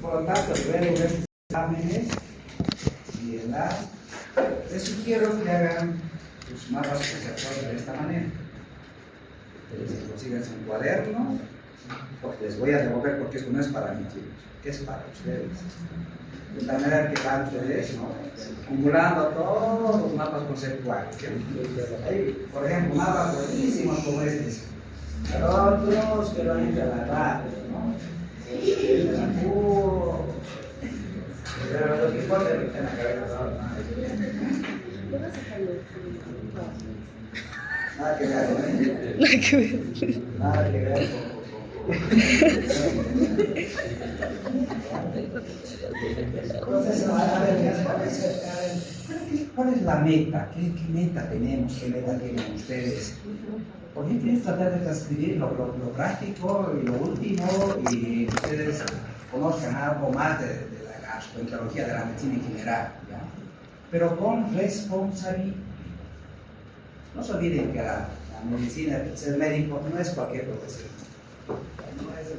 Por lo tanto, luego de estos exámenes y en la, les sugiero que hagan sus mapas conceptuales de esta manera. Les consigan un cuaderno, porque les voy a devolver porque esto no es para mí, chicos, es para ustedes. De tal manera que van ustedes, ¿no?, acumulando todos los mapas conceptuales. Hay, por ejemplo, mapas buenísimos como este. Otros que lo han hecho a la radio, ¿no? Pero lo que importa es que esté en la cabeza, nada que ver, ¿no? Nada que ver. Nada que ver. Entonces, a ver, ¿cuál es la meta? ¿Qué meta tenemos? ¿Qué meta tienen ustedes? Por ejemplo, es tratar de transcribir lo práctico y lo último, y que ustedes conozcan algo más de la gastroenterología, de la medicina en general, ¿ya? Pero con responsabilidad. No se olviden que la medicina, ser médico, no es cualquier profesión.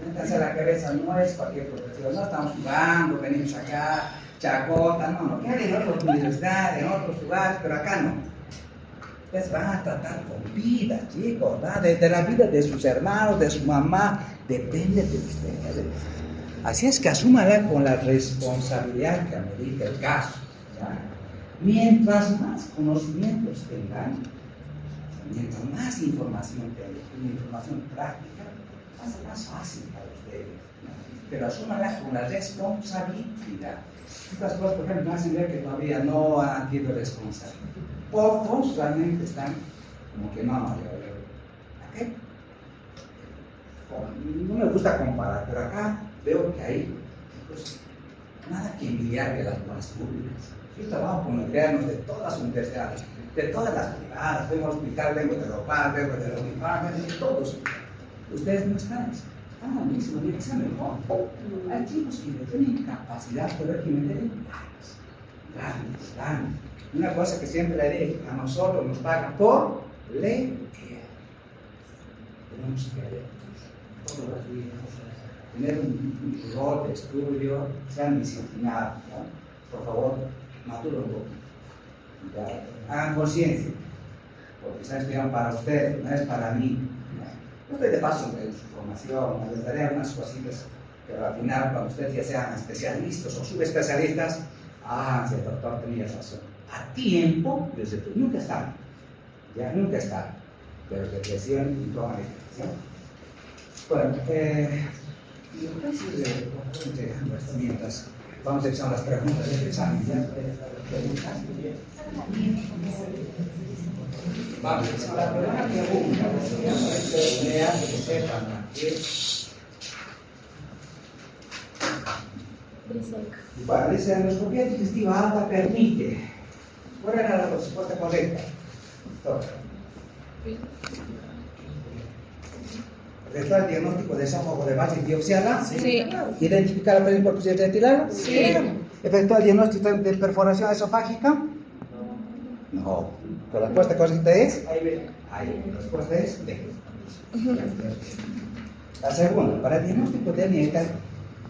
Métanse a la cabeza, no es cualquier profesión. No estamos jugando, venimos acá, chacota, no, que hay en otras universidades, en otros lugares, pero acá no. Ustedes van a tratar con vida, chicos, ¿verdad? De la vida de sus hermanos, de su mamá, depende de ustedes. Así es que asúmala con la responsabilidad que amerita el caso, ¿ya? Mientras más conocimientos tengan, mientras más información tengan, información práctica, va a ser más fácil para ustedes, ¿no? Pero asúmala con la responsabilidad. Estas cosas, por ejemplo, me hacen ver que todavía no han tenido responsabilidad. Pocos realmente están como que no, ¿qué? No me gusta comparar, pero acá veo que hay pues, nada que envidiar de las nuevas públicas. Yo trabajo con internos de todas las universidades, de todas las privadas, vengo al hospital, vengo de Europar, vengo de la Unifarma, de todos. Ustedes no están lo mismo, tienen que ser mejor. Hay chicos que no tienen capacidad, pero que me den grandes. Una cosa que siempre le digo, a nosotros nos pagan por leer. Tenemos que leer todos los días, tener un rol de estudio, sean disciplinados, ¿no? Por favor, maduren un poco. Hagan conciencia, porque están estudiando para ustedes, no es para mí. Yo estoy de paso en su formación, les daré unas cositas, pero al final, cuando ustedes ya sean especialistas o subespecialistas, sí, el doctor tenía razón. A tiempo, desde que nunca está, ya nunca está, pero depresión y toma de decisión. Bueno, mientras vamos a empezar las preguntas del examen, ¿ya? Vamos a empezar la primera pregunta, que lean, que sepan aquí. Bueno, dice, la endoscopía digestiva alta permite. ¿Cuál era la respuesta correcta? ¿Está el diagnóstico de esófago de base biopsiada? Sí. ¿Identificar la presencia por posibilidad retilar? Sí. ¿Efectuar el diagnóstico de perforación esofágica? No. ¿La respuesta correcta es? Ahí. La respuesta es D. La segunda, para el diagnóstico de hernia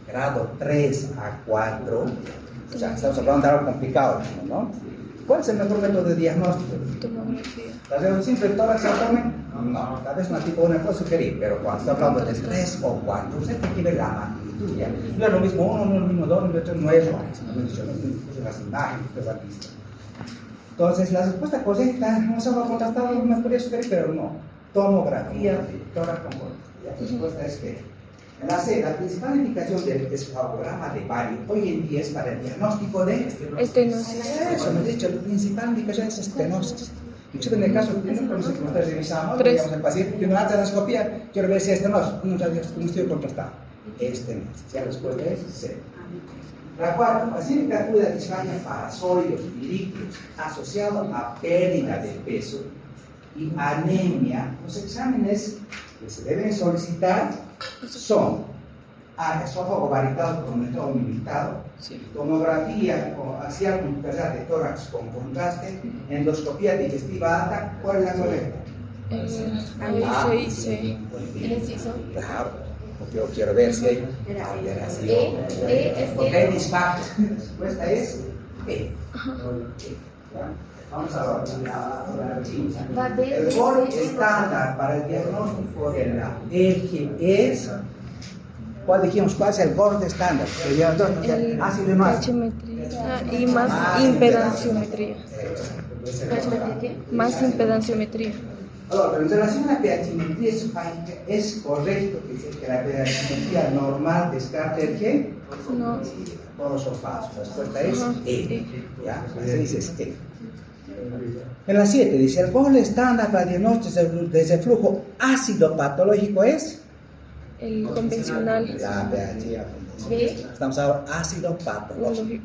grado 3 a 4, o sea, estamos hablando de algo complicado, ¿no? ¿Cuál es el mejor método de diagnóstico? Tomografía. ¿Tal vez un simple tórax abdomen? No, tal vez una tipo 1 puede sugerir, pero cuando está hablando de 3 o 4, usted tiene que ver la magnitud, ¿ya? No es lo mismo 1, no es lo mismo 2, no es lo mismo 3, no es las imágenes que han visto. Entonces, la respuesta correcta, no se va a contestar, me podría sugerir, pero no. Tomografía de tórax con cola. La respuesta es que en la C, la principal indicación del esfagograma de Bari hoy en día es para el diagnóstico de Estenosis. Eso me he dicho, la principal indicación es estenosis. Incluso en el caso clínico, no sé cómo ustedes revisamos, digamos el paciente que no hace la endoscopía, quiero ver si es estenosis, no estoy contrastado. Estenosis, la respuesta es C. La cuarta, paciente acude a disfagia para sólidos y líquidos asociado a pérdida de peso y anemia. Los exámenes que se deben solicitar son esófago varitado con método limitado, tomografía axial con capacidad de tórax con contraste, endoscopía digestiva alta. ¿Cuál es la correcta? Ahí se dice. Claro. porque yo quiero ver si hay alteración. Porque hay disfactos. La respuesta es E. Vamos a ver. El gol estándar para el diagnóstico de la EG es. ¿Cuál dijimos? ¿Cuál es el gol estándar? Ácido y no ácido. PH y más impedanciometría. Más impedanciometría. Ahora, en relación a la pHmetría esofágica, ¿es correcto que la pHmetría normal descarte el qué? No. Todos son falsos. La respuesta es E. ¿Ya? Así dices E. En la 7 dice, el gol estándar para diagnóstico de ese flujo ácido patológico es El convencional. la pH. Estamos ahora ácido patológico.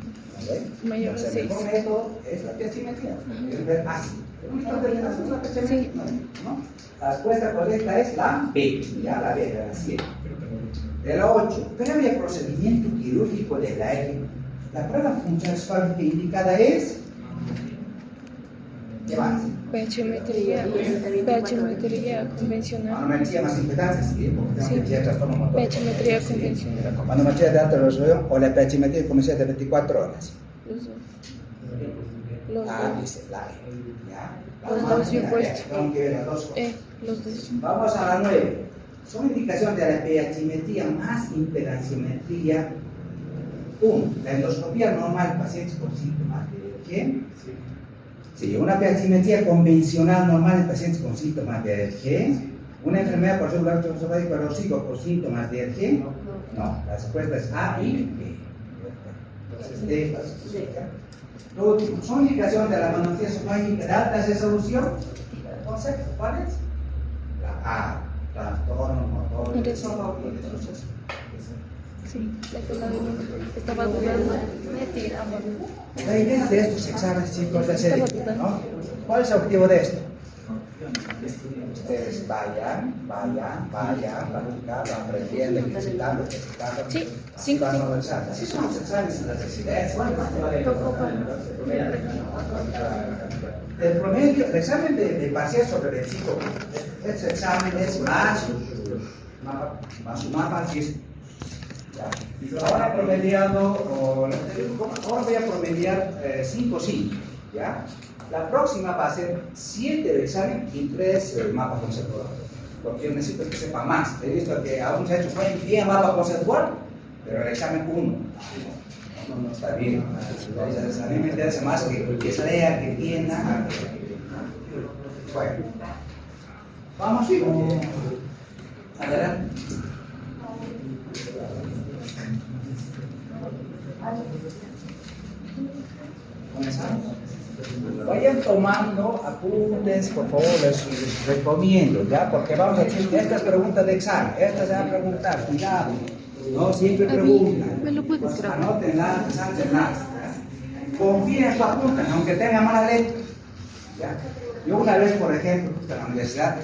Mayor a Entonces, el 6. mejor método es la pHmetría. Es ver ácido. Sí. ¿No? La respuesta correcta es la B. Ya la B de la 7. De la 8. Previo procedimiento quirúrgico de la EG. La prueba funcional esofágica indicada es. ¿Qué más? pHmetría convencional. Manometría más impedancia, sí, porque tengo que meter trastorno motor. pHmetría convencional. Manometría de alta resolución o la pHmetría comercial de 24 horas. Los dos. Los Ah, dos. dice la E. ¿Ya? Los dos, yo he puesto. Tengo que ver las dos cosas. Los dos. Vamos a la 9. Son indicaciones de la pHmetría más impedanciometría. 1. La endoscopía normal en pacientes con síntomas de ¿qué? Sí, una pHmetría convencional normal en pacientes con síntomas de alergia. Una enfermedad por celular esofágico erosivo por síntomas de alergia. No, la respuesta es A y B. Entonces, D. Lo último, son indicaciones de la manometría esofágica de alta resolución. ¿El concepto cuál es? La A. Trastorno motor. Sí, la que estaba dudando. La idea de estos exámenes, chicos, es el, ¿no? ¿Cuál es el objetivo de esto? Ustedes vayan, practicando, aprendiendo, ejercitando. Sí, van avanzando. Así son los exámenes en la residencia. El promedio, el examen de parcial sobre 25, este examen es más su mapa físico. Ahora promediado, ahora voy a promediar 5, ¿ya? La próxima va a ser 7 el examen y 3 el mapa conceptual. Porque yo necesito que sepa más. He visto que aún se ha hecho bien mapa conceptual, pero el examen 1 no está bien. Entonces, a mí me interesa más que se lea, que entienda. Bueno, vamos adelante. ¿Comenzamos? Vayan tomando apuntes, por favor, les recomiendo, ¿ya? Porque vamos a hacer estas preguntas de examen. Estas se van a preguntar, cuidado, no siempre preguntan. ¿Me lo puedes grabar? Anótenlas, sántenlas. Confíen en su apunte, aunque tenga mala letra. ¿Ya? Yo una vez, por ejemplo, en la universidad,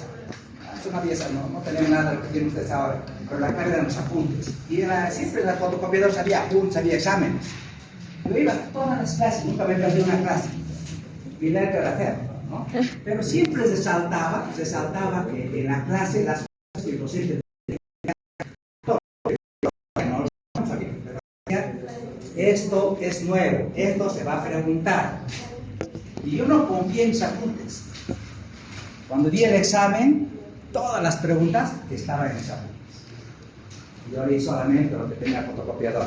hace una pieza, no tenía nada de lo que tienen ustedes ahora, pero la carga de los apuntes. Y siempre en la fotocopiadora había apuntes, había exámenes. Yo iba a todas las clases, nunca me perdí una clase. Y la era hacer, ¿no? Pero siempre resaltaba en la clase las cosas que el docente esto es nuevo, esto se va a preguntar. Y yo no confié en mis apuntes. Cuando di el examen, todas las preguntas estaban en mis apuntes. Yo leí solamente lo que tenía el fotocopiador.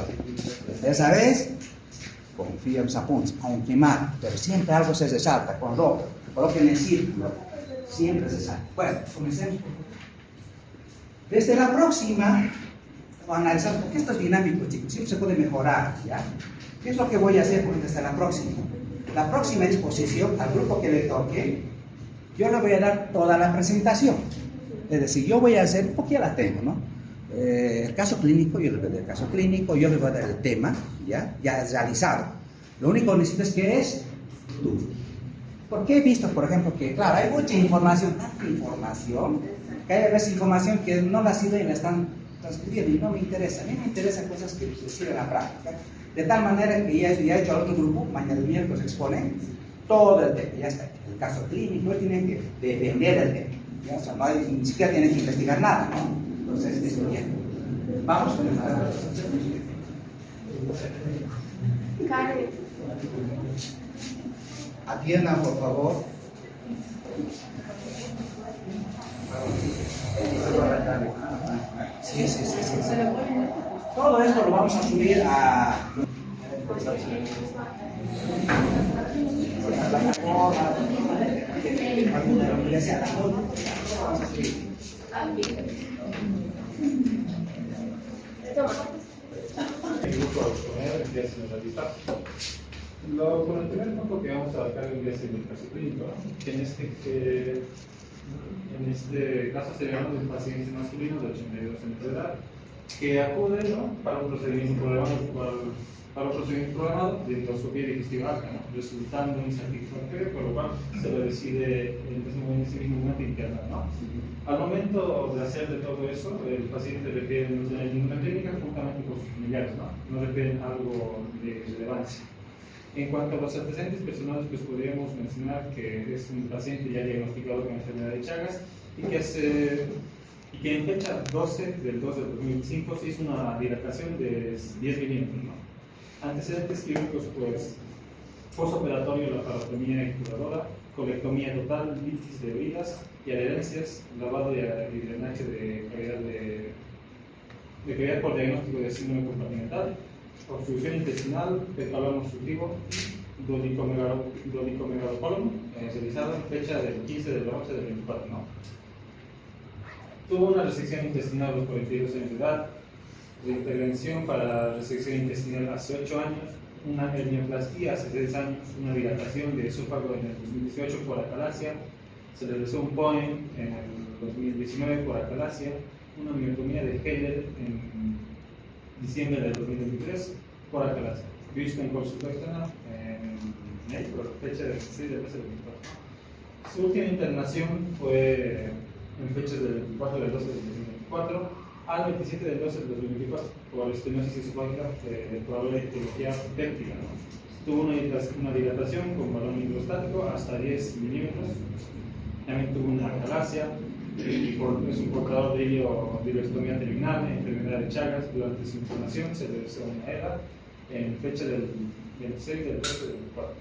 Esa vez, confío en mis apuntes, aunque mal, pero siempre algo se resalta. Cuando coloquen el círculo, siempre se salta. Bueno, comencemos. Desde la próxima, analizar, porque esto es dinámico, chicos, siempre se puede mejorar, ¿ya? ¿Qué es lo que voy a hacer desde la próxima? La próxima exposición, al grupo que le toque, yo le voy a dar toda la presentación. Es decir, yo voy a hacer, porque ya la tengo, ¿no? El caso clínico, yo le voy a dar el caso clínico, yo le voy a dar el tema, ya es realizado. Lo único que necesito es que es tú. Porque he visto, por ejemplo, que, claro, hay mucha información, tanta información, que hay veces información que no la sirve y la están transcribiendo y no me interesa. A mí me interesan cosas que se sirven en la práctica. De tal manera que ya he hecho al otro grupo, mañana el miércoles exponen todo el tema, ya está. El caso clínico, tienen que defender el tema. ¿Ya? O sea, ni siquiera tienen que investigar nada, ¿no? Entonces, esto bien. Vamos con el Karen. Atiendan, por favor. Sí. Todo esto lo vamos a subir a la plataforma. Con el primer punto que vamos a abarcar es el caso clínico, ¿no? Que en este caso seríamos un paciente masculino de 82 años de edad que acude, ¿no?, para un procedimiento programado de endoscopia digestiva alta, ¿no?, resultando insatisfactorio, por lo cual se lo decide en ese mismo momento internar, ¿no? Al momento de hacer de todo eso, el paciente refiere no tener ninguna clínica juntamente con sus familiares, no refieren algo de relevancia. En cuanto a los antecedentes personales, pues podríamos mencionar que es un paciente ya diagnosticado con enfermedad de Chagas y que en fecha 12 del 2 del 2005 se hizo una dilatación de 10 milímetros, ¿no? Antecedentes quirúrgicos, pues postoperatorio, laparotomía exturadora, colectomía total, litis de oídas y adherencias, lavado y drenaje de cavidad por diagnóstico de síndrome compartimental, obstrucción intestinal, fecal obstructivo, dolicomegalocólon, realizado en fecha del 15 del 11 del 24, ¿no? Tuvo una resección intestinal a los 42 años de edad, de intervención para resección intestinal hace 8 años, una hernioplastia hace 3 años, una dilatación de esófago en el 2018 por acalasia, se realizó un POEM en el 2019 por acalasia, una miotomía de Heller en diciembre del 2023 por acalasia, visto en consulta externa en México, por fecha del 16 de marzo del 24. Su última internación fue en fechas del 4 del 12 del 2024 al 27 del 12 del 2024 por estenosis esofágica de probable etiología péptica, ¿no? Tuvo una dilatación con balón hidrostático hasta 10 milímetros, también tuvo una acalasia, es un portador de ileostomía terminal, enfermedad de Chagas. Durante su internación se realizó una ELA en fecha del 26 del 12 del 24.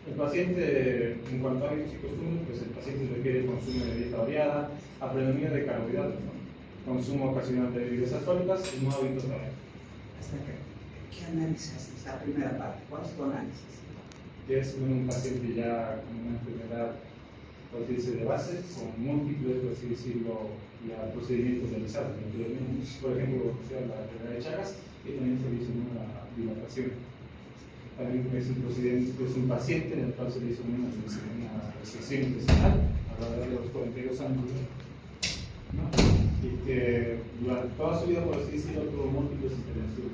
El paciente, en cuanto a hábitos y costumbres, pues el paciente requiere consumo de dieta variada, predominio de carbohidratos, ¿no?, consumo ocasional de bebidas alcohólicas y no hábitos tabaco. ¿Qué análisis haces? La primera parte, ¿cuál es tu análisis? Que es un paciente ya con una enfermedad, por así decirlo, de base, con múltiples, por así decirlo, ya procedimientos realizados. Por ejemplo, la enfermedad de Chagas, y también se hizo una dilatación. También es un paciente en el cual se le hizo una resección intestinal a la edad de los 42 años, ¿no?, y que durante toda su vida, por así decirlo, tuvo múltiples intervenciones.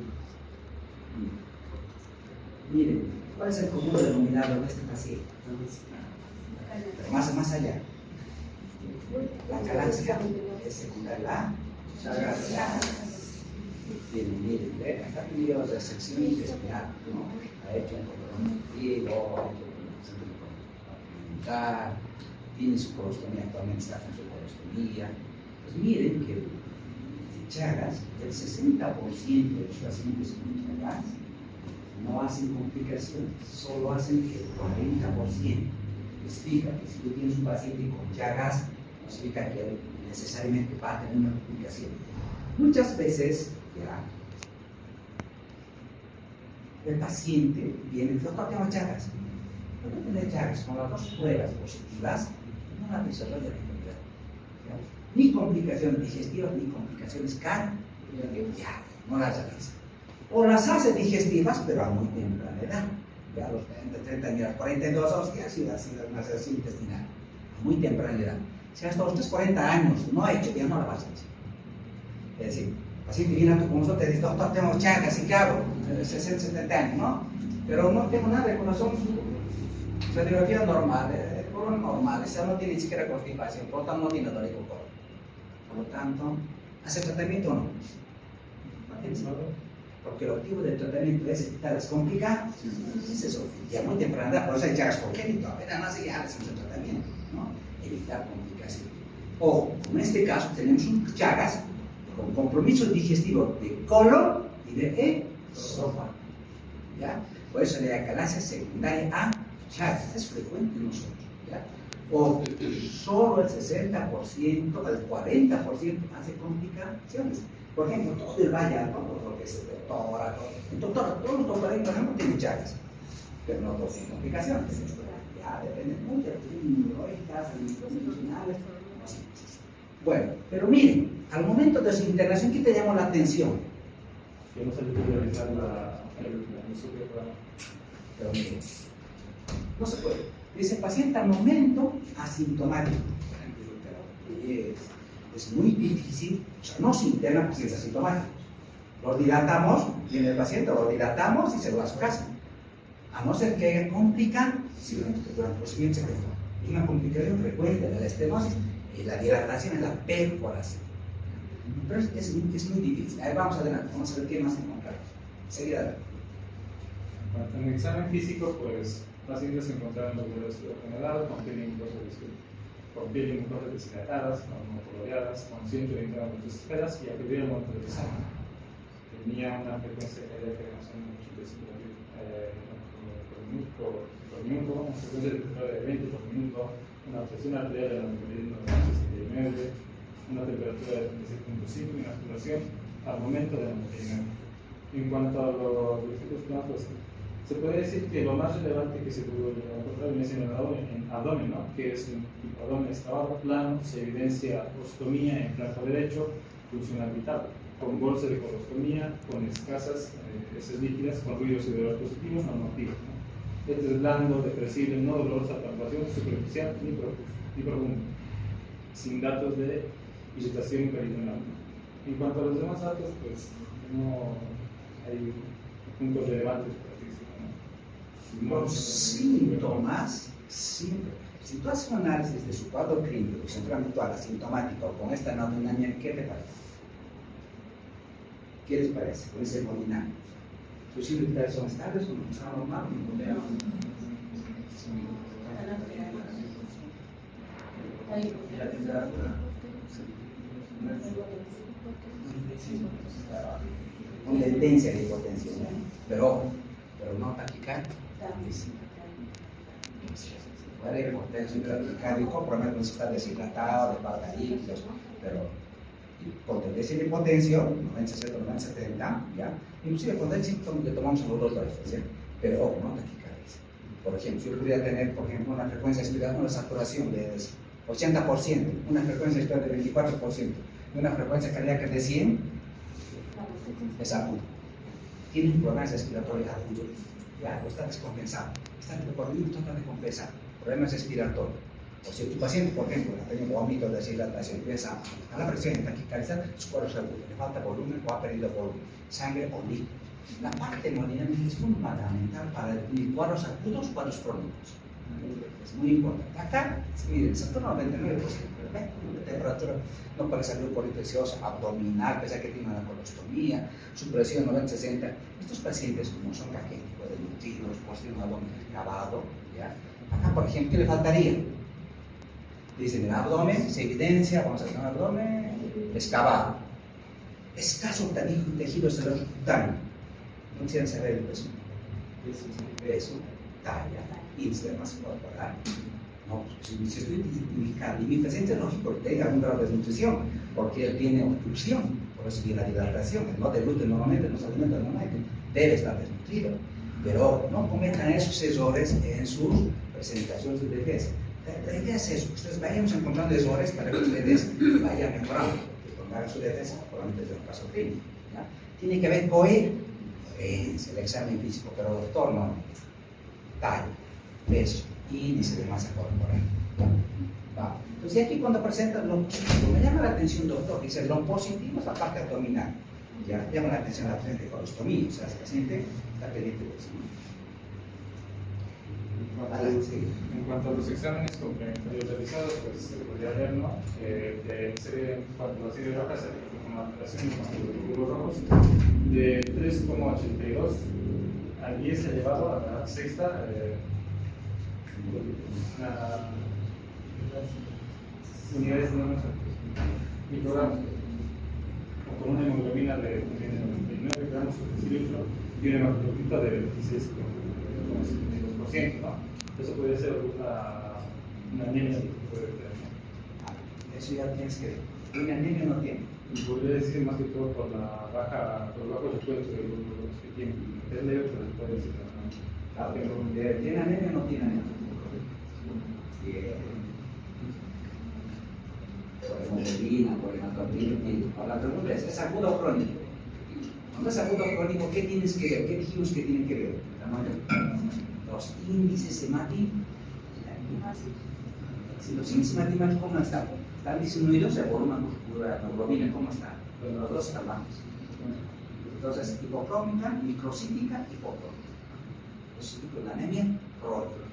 Miren, ¿cuál es el común denominador de este paciente? Pero más allá. La acalasia es secundaria, la Chagas. Miren, está pidiendo resección intestinal, ¿no? Ha hecho un colonoscopio, ha hecho un centro compartimental, tiene su colostomía, actualmente está con su colostomía. Pues miren que en Chagas, el 60% de los pacientes con Chagas no hacen complicaciones, solo hacen el 40%. Explica que si tú tienes un paciente con Chagas, no significa que necesariamente va a tener una complicación. Muchas veces, ya, el paciente viene y dice: doctor, tengo Chagas. Pero no tener Chagas con las 2 pruebas positivas no la desarrolla la enfermedad. Ni complicaciones digestivas ni complicaciones cardiovasculares, no las realiza. O las hace digestivas, pero a muy temprana edad. Ya a los 30 años, 42 años, ya ha sido una resección intestinal. A muy temprana edad. Si hasta los 40 años no ha hecho, ya no la vas a hacer. Es decir, el paciente viene a tu consulta y dice: doctor, tengo Chagas, ¿y qué hago? 60, 70 años, ¿no? Pero no tengo nada de corazón, radiografía normal, colon normal, esa no tiene ni siquiera constipación, por lo tanto no tiene dolor de colon. Por lo tanto, ¿hace tratamiento o no? No tiene sentido. Porque el objetivo del tratamiento es evitar las complicaciones. Es eso, ya muy temprana edad, por eso hay Chagas congénitas, apenas nace ya hacemos el tratamiento, ¿no? Evitar complicaciones. Ojo, en este caso tenemos un Chagas con compromiso digestivo de colon y de esófago. ¿Ya? Por eso la calasia secundaria a Chagas es frecuente en nosotros. ¿Ya? O solo el 60%, el 40% hace complicaciones. Por ejemplo, todo el valle alto, todo lo que es doctora, todos los doctores, por ejemplo, tienen Chagas, pero no todos tienen complicaciones. Ya depende mucho de las inmunológicas, institucionales, no sé. Bueno, pero miren, al momento de su internación, ¿qué te llamó la atención? Que no se le puede realizar el superprograma. Pero miren, no se puede. Dice paciente al momento asintomático. Es muy difícil, o sea, no se interna pacientes asintomáticos. Los dilatamos, viene el paciente, lo dilatamos y se va a su casa. A no ser que complican, si durante el procedimiento se quedó. Es una complicación frecuente de la estenosis y la dilatación es la perforación. Pero es muy difícil. Ahí vamos adelante, vamos a ver qué más encontramos. Seguida. En el examen físico, pues, pacientes se encontraron los dolores general con piel y mucosas deshidratadas, monocoloreadas, con 120 gramos esferas y acudieron al momento del examen. Tenía una frecuencia cardíaca de más o menos 85 por minuto, una frecuencia de 20 por minuto, una presión arterial de 91,69, una temperatura de 36,5 y una saturación al momento de 99. En cuanto a los efectos clínicos, se puede decir que lo más relevante que se pudo encontrar viene siendo en abdomen, ¿no? Que es un tipo abdomen excavado, plano, se evidencia ostomía en flanco derecho, funcional vital, con bolsa de colostomía, con escasas heces líquidas, con ruidos y dolores positivos, no normativos. ¿No? Este es blando, depresible, no dolorosa, palpación superficial ni profundo, sin datos de irritación peritoneal. En cuanto a los demás datos, pues no hay puntos relevantes. Los síntomas, si tú haces un análisis de su cuadro clínico, centralmente asintomático, con esta hemodinamia, ¿qué te parece? ¿Qué les parece con esa hemodinamia? ¿Sus signos vitales son estables o no? ¿Son normales? La temperatura. Con tendencia de hipotensión, pero no taquicardia. Puede ir hipotensión taquicárdico, probablemente no está deshidratado, de falta de líquidos, pero con tendencia de hipotensión, 90-60, 90-70, ¿ya? Inclusive cuando hay síntomas le tomamos los dos dosis, ¿ya? Pero ojo, no taquicardia. Por ejemplo, yo podría tener, por ejemplo, una frecuencia expiratoria, una saturación de 80%, una frecuencia expiratoria de 24%, y una frecuencia cardíaca de 100, es agudo. Tiene un problema respiratorio agudo. Ya, lo está descompensado. Está recorriendo, trata de compensar. Problemas respiratorios. O si tu paciente, por ejemplo, ha tenido vómito, deshidratación, empieza a la presión, taquicardia, su cuadro es agudo, le falta volumen o ha perdido volumen, sangre o líquido. La parte hemodinámica es fundamental para definir cuadros agudos, cuadros crónicos. Es muy importante. Acá, miren, se toma 99%, de temperatura, no puede salir por infecciosa, abdominal, pese a que tiene una colostomía, su presión 90-60. Estos pacientes, como son caquéticos, desnutridos, poseen un abdomen excavado, ¿ya? Acá, por ejemplo, ¿qué le faltaría? Dicen, el abdomen se evidencia, vamos a hacer un abdomen excavado. Escaso tejido celular cutáneo. No quisieran saber el peso. Peso, talla, índice de masa corporal. No, si estoy indicando, y mi paciente es lógico que tenga algún grado de desnutrición, porque él tiene obstrucción, por eso tiene la hidratación, el no de gluten normalmente, no se alimenta normalmente, debe estar desnutrido. Pero no cometan esos errores en sus presentaciones de vejez. La idea es eso, ustedes vayan encontrando errores para que ustedes vayan mejorando, que cuando hagan su defensa, probablemente es un caso clínico. ¿Ya? Tiene que haber coherencia, el examen físico, pero doctor no, talla, peso, índice de masa corporal. ¿Va? Entonces aquí cuando presentan lo positivo, me llama la atención, doctor, dice lo positivo es la parte abdominal. Ya llama la atención a la paciente de colostomía, o sea, el paciente está pendiente de eso. En cuanto a los exámenes complementarios realizados, pues se podría ver, ¿no? En cuanto a las series rojas, una alteración en cuanto a los glóbulos rojos, de 3,82 al 10 elevado a la sexta unidades microgramos. o con una hemoglobina de 99 gramos por decilitro y un hematocrito de 26,52%, ¿no? Eso puede ser una anemia que puede tener, ¿no? Eso ya tienes que ver. Una anemia no tiene. Y podría decir más que todo por el bajo recuento de los que tienen. Es leve, pero se puede decir también. Claro, pero ¿tiene anemia o no tiene anemia? Bien. Por hemoglobina, por hematocrito. Ahora la pregunta ¿es agudo o crónico? Cuando es agudo o crónico, ¿qué tienes que ver? ¿Qué dijimos que tienen que ver? Los índices hemáticos. Si los índices hemáticos, ¿cómo están? Están disminuidos, el volumen muscular, la hemoglobina, ¿cómo está? Los dos están bajos. Entonces, hipocrómica, microcítica, hipocrómica. Eso es la anemia crónica.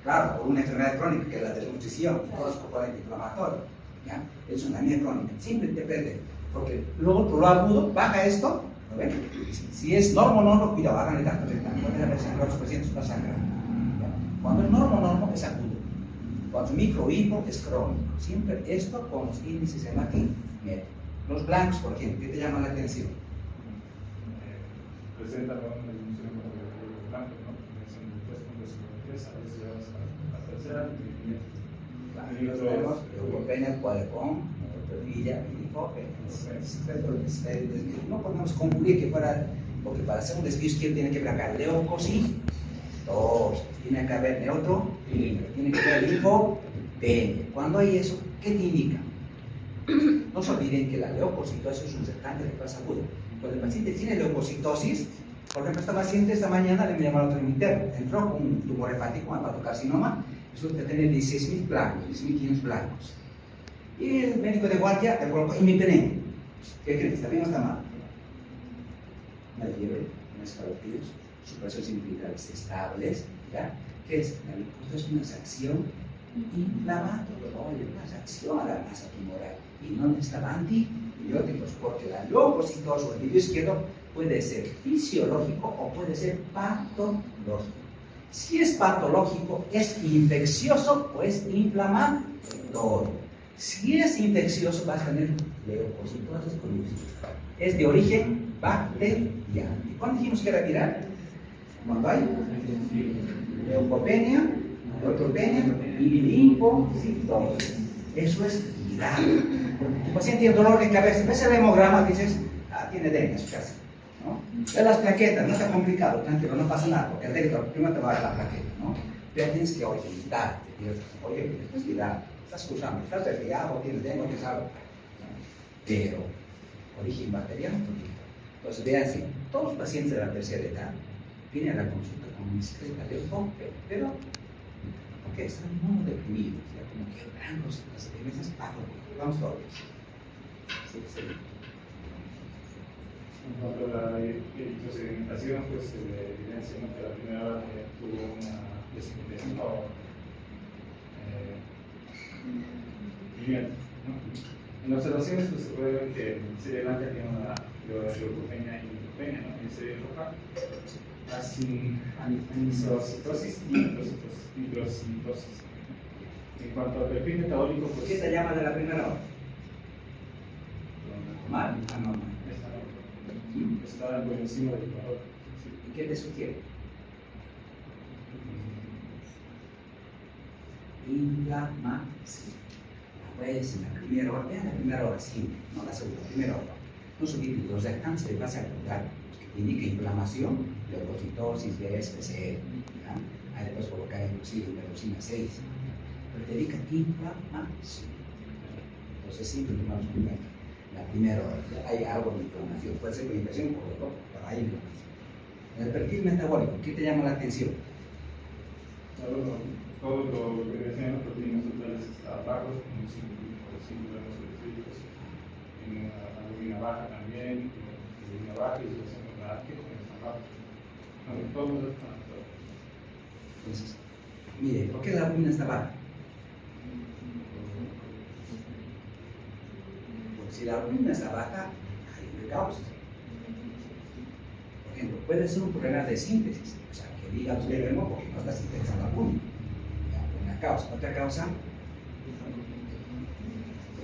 Claro, por una enfermedad crónica que es la desnutrición, corporal inflamatoria. ¿Ya? Es una anemia crónica. Siempre depende. Porque lo agudo, baja esto. ¿No ven? Si es normo, cuidado, háganle tanto. Puede haber sangrado suficiente, está sangrando. Cuando es normo, es agudo. Cuando es hipo, es crónico. Siempre esto con los índices hemáticos medios. Los blancos, por ejemplo, ¿qué te llama la atención? Presenta una disminución de blanco, ¿no? Es en 3.53, a veces llevas a la tercera, y tenemos leucopenia, cuadricón, perdilla y linfopenia. No podemos concluir que fuera, porque para hacer un desvío izquierdo tiene que haber acá leucocitos, tiene que haber neutrofilia, tiene que haber linfopenia. Cuando hay eso, ¿qué te indica? No se olviden que la leucocitosis es un secante de fase aguda. Cuando el paciente tiene leucocitosis, por ejemplo, esta paciente esta mañana le llamaron otro interno, entró con un tumor hepático, un hepatocarcinoma, resulta tener 16.000 blancos, 16.500 blancos. Y el médico de guardia le colocó imipenem. ¿Qué crees? ¿Está bien o está mal? Una fiebre, unos escalofríos, supresiones sindicales estables, ¿ya? ¿Qué es? La glucosa es una reacción inflamatoria, una reacción a la masa tumoral y no necesita antibióticos, porque la leucocitosis o el desvío izquierdo puede ser fisiológico o puede ser patológico. Si es patológico, es infeccioso o es inflamatorio. Si es infeccioso, vas a tener leucocitosis colitis. Es de origen bacteriano. ¿Y cuándo dijimos que era viral? Cuando hay leucopenia, neutropenia y linfocitosis. Eso es viral. Tu paciente tiene dolor de cabeza, ves el hemograma, dices, tiene dengue en su casa. ¿No? Ve las plaquetas, no está complicado, tranquilo, no pasa nada, porque el dengue primero te va a dar la plaqueta, ¿no? Pero tienes que orientar, oye, esto es viral, estás cursando, estás resfriado, tienes dengue, tienes algo. Pero, origen bacteriano, entonces vean si todos los pacientes de la tercera edad vienen a la consulta con una discreta leucopenia, pero porque están muy deprimidos, ya como que blancos, las defensas bajo. Vamos todos. Sí. En cuanto a la electrosedimentación, pues se evidencia, ¿no?, que la primera hora tuvo una desinfección viviente, ¿no? En observaciones pues, se puede ver que en serie blanca tiene una leucopenia y linfopenia, ¿no? En serie roja, anisocitosis y microcitosis. En cuanto al perfil metabólico, pues... ¿Qué te llama de la primera hora? ¿Mal? No mal. Está por encima del valor. ¿Y qué te sugiere? Inflamación. Pues en la primera hora, vean la primera hora, sí, no la segunda, la primera hora. No se olviden, los restantes se vas a acordar, que indica inflamación, leucocitosis, BSPCE, ahí le puedes colocar inclusive interleucina 6, pero te indica inflamación. Entonces siempre tomamos en cuenta la primera hora, hay algo de inflamación, puede ser con infección o de todo, pero hay inflamación. En el perfil metabólico, ¿qué te llama la atención? Todo lo que decían las proteínas totales está bajo, como 5 gramos electrílicos, en una albumina baja también, albumina baja y situación con la que está baja. Todo está todo. Entonces, mire, ¿por qué la albumina está baja? Porque si la albumina está baja, hay una causa. Por ejemplo, puede ser un problema de síntesis, o sea, que el hígado esté enfermo porque no está sintetizando albumina. Causa. Otra causa,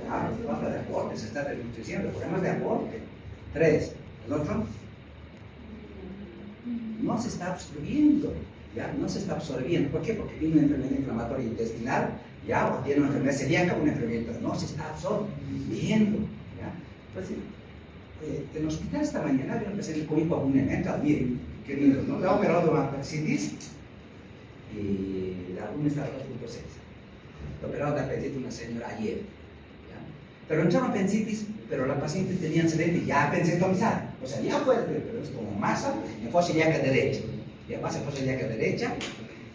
Claro, falta de aporte, se está desnutriciendo, problemas de aporte. 3, el otro, no se está absorbiendo, ¿ya? No se está absorbiendo. ¿Por qué? Porque tiene una enfermedad inflamatoria intestinal, ¿ya? O tiene una enfermedad celíaca, una enfermedad, no se está absorbiendo, ¿ya? Entonces, en el hospital esta mañana yo empecé el COVID con un evento, miren, qué lindo, ¿no? Le ha operado de una apendicitis y la alguna está a 2.6. Le operado de apendicitis una señora ayer, ¿ya? Pero entró una apendicitis, pero la paciente tenía antecedentes ya apenditomizada, o sea, ya puede ver, pero es como masa en fosa ilíaca derecha, ya pasa en fosa ilíaca derecha,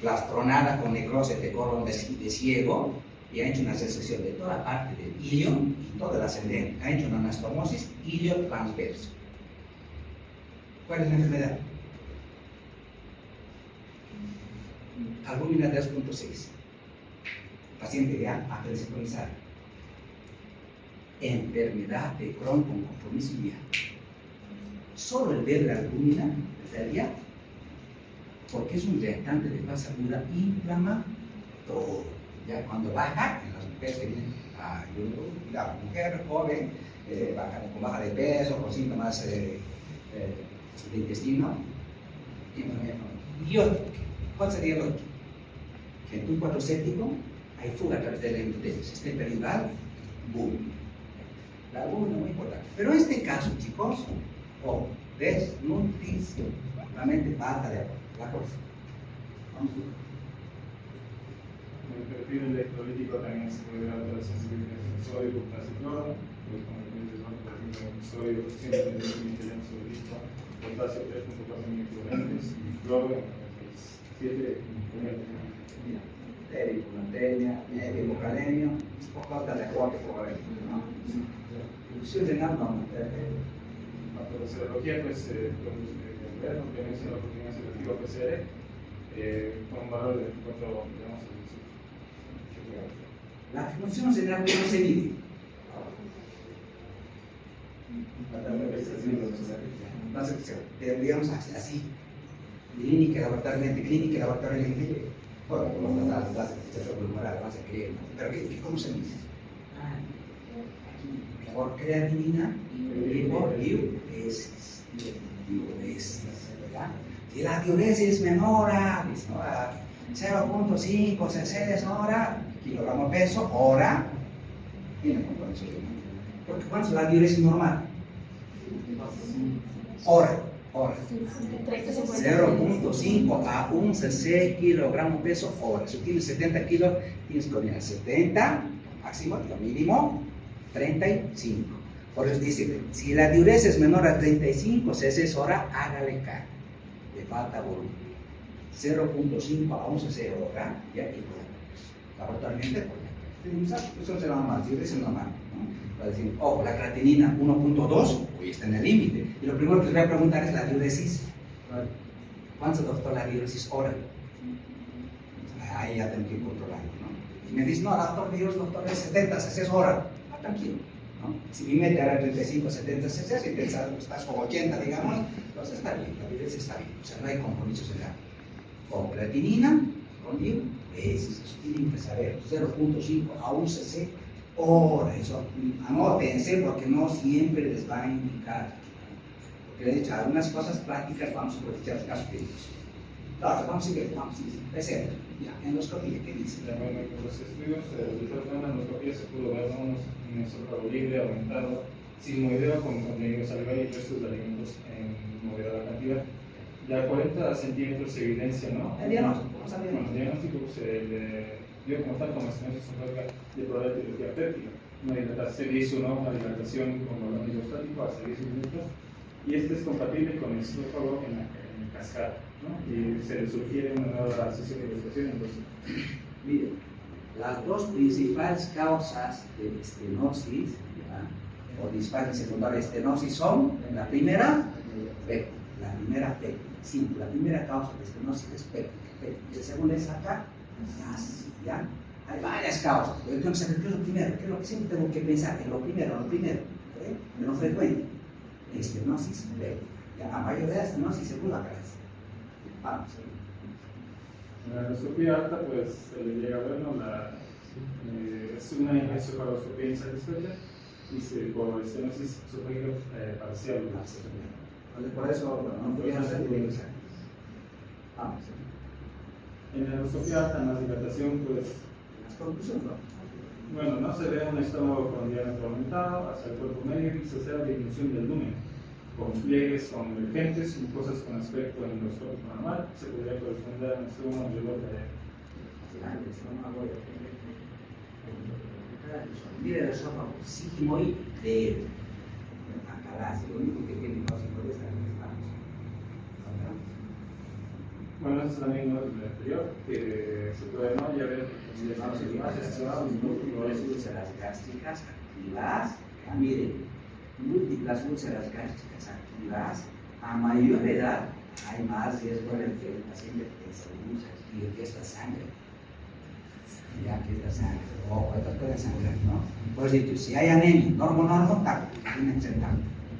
plastronada con necrosis de colon de ciego, y ha hecho una secesión de toda parte del ilio, todo el ascendente, ha hecho una anastomosis ilio transverso. ¿Cuál es la enfermedad? Albúmina 3.6. Paciente ya apenditomizada. Enfermedad de Crohn con compromiso iliaco. Solo el ver la albúmina sería porque es un reactante de fase aguda inflamatorio. Ya cuando baja, en las mujeres que vienen a la mujer joven, con baja de peso, con síntomas de intestino, y otro, ¿cuál sería el otro? Que en un cuadro séptico hay fuga a través del endotelio, sistema peridural, boom. La albúmina es muy importante. Pero en este caso, chicos, desnutrición, realmente falta de agua. La cosa. Vamos a ver. El perfil electrolítico también se puede dar de la sensibilidad al sodio, potasio y cloro, los componentes son, por ejemplo, sodio 135 miligramos sobre litro, potasio 3.4 microgramos y cloro 7 microgramos. Hiponatremia, hipocalemia, falta de agua por ahí. Inclusive de nada, La serología, pues, podemos ver, obviamente la proteína selectiva PCR, con un valor de 4, digamos, la función general no se mide. Digamos así, clínica laboratorialmente, bueno, como las vas a creer, pero ¿cómo se mide? Por creatinina y por diuresis. Si la diuresis es menor a 0.5 cc hora, kilogramo peso, hora, tiene compromiso. Porque ¿cuánto es la diuresis normal? Hora. 0.5 a 1 cc kilogramo peso hora. Si tienes 70 kilos, tienes que poner 70, máximo, lo mínimo, 35. Por eso dice, si la diuresis es menor a 35 cc hora, hágale cargo. Le falta volumen. 0.5 a 1 cc hora, ya y laboratorialmente, eso se llama más, diuresis normal. Para decir, la creatinina 1.2, hoy está en el límite. Y lo primero que les voy a preguntar es la diuresis. ¿Cuánto, doctor, la diuresis hora? Ahí ya tengo que controlarlo, ¿no? Y me dice, no, doctor, es 70 cc hora. Tranquilo, ¿no? Si mi meta era 35, 70 cc, si estás con 80, digamos, entonces está bien, la diuresis está bien. O sea, no hay compromiso general. Con creatinina, con diuresis, eso tienen que saber, 0.5 a 1 cc hora, eso anótense porque no siempre les va a indicar. Porque de hecho, algunas cosas prácticas vamos a aprovechar los casos clínicos. Claro, vamos a ver, PCR, ya, endoscopía, ¿qué dice? Bueno, en los estudios de la endoscopía se pudo ver un esófago libre, aumentado, sigmoideo con contenido salival y restos de alimentos en moderada cantidad. Ya 40 centímetros se evidencia, ¿no? El diagnóstico, vamos a ver. Bueno, el diagnóstico se dio como tal como estenosis esofágica de probable etiología péptica. Se hizo una dilatación con balón hidrostático hasta 10 minutos y este es compatible con el esófago en cascada, ¿no? Y se le sugiere una nueva sesión de investigación. Entonces, miren, las dos principales causas de estenosis, ¿ya? O disfagia secundaria de estenosis son, la primera, péptica. La primera péptica. Sí, la primera causa de estenosis es péptica. Y la segunda es acá, ¿ya? Hay varias causas, pero tengo que saber qué es lo primero, qué es lo que siempre tengo que pensar, en lo primero, menos frecuente, estenosis péptica. Ya, la mayoría de estenosis se pudo acá. Vamos. en la endoscopía alta, pues se le llega a ver, ¿no? Es una esofagoskopía insatisfecha y por estenosis esofágica parcial. Por eso no pudieron hacer dirección. En la endoscopia alta más dilatación, pues, Las conclusiones, ¿no? bueno, no se ve un estómago con diámetro aumentado hacia el cuerpo medio y se hace la disminución del lumen, con pliegues convergentes y cosas con aspecto endoscópico normal. Se podría corresponder a un estómago mayor Mira el esófago, sigmoide de Acalasia, lo único que tiene los sigmoides es bueno, eso también no es lo anterior, que se puede no ya ver úlceras gástricas activas, miren, múltiples úlceras gástricas activas, a mayor edad hay más riesgo de que el paciente tenga úlceras y que esta sangre, ya que es la sangre, o estas pueden sangrar, ¿no? Por decir, si hay anemia, normo, tal, tienen que sentar,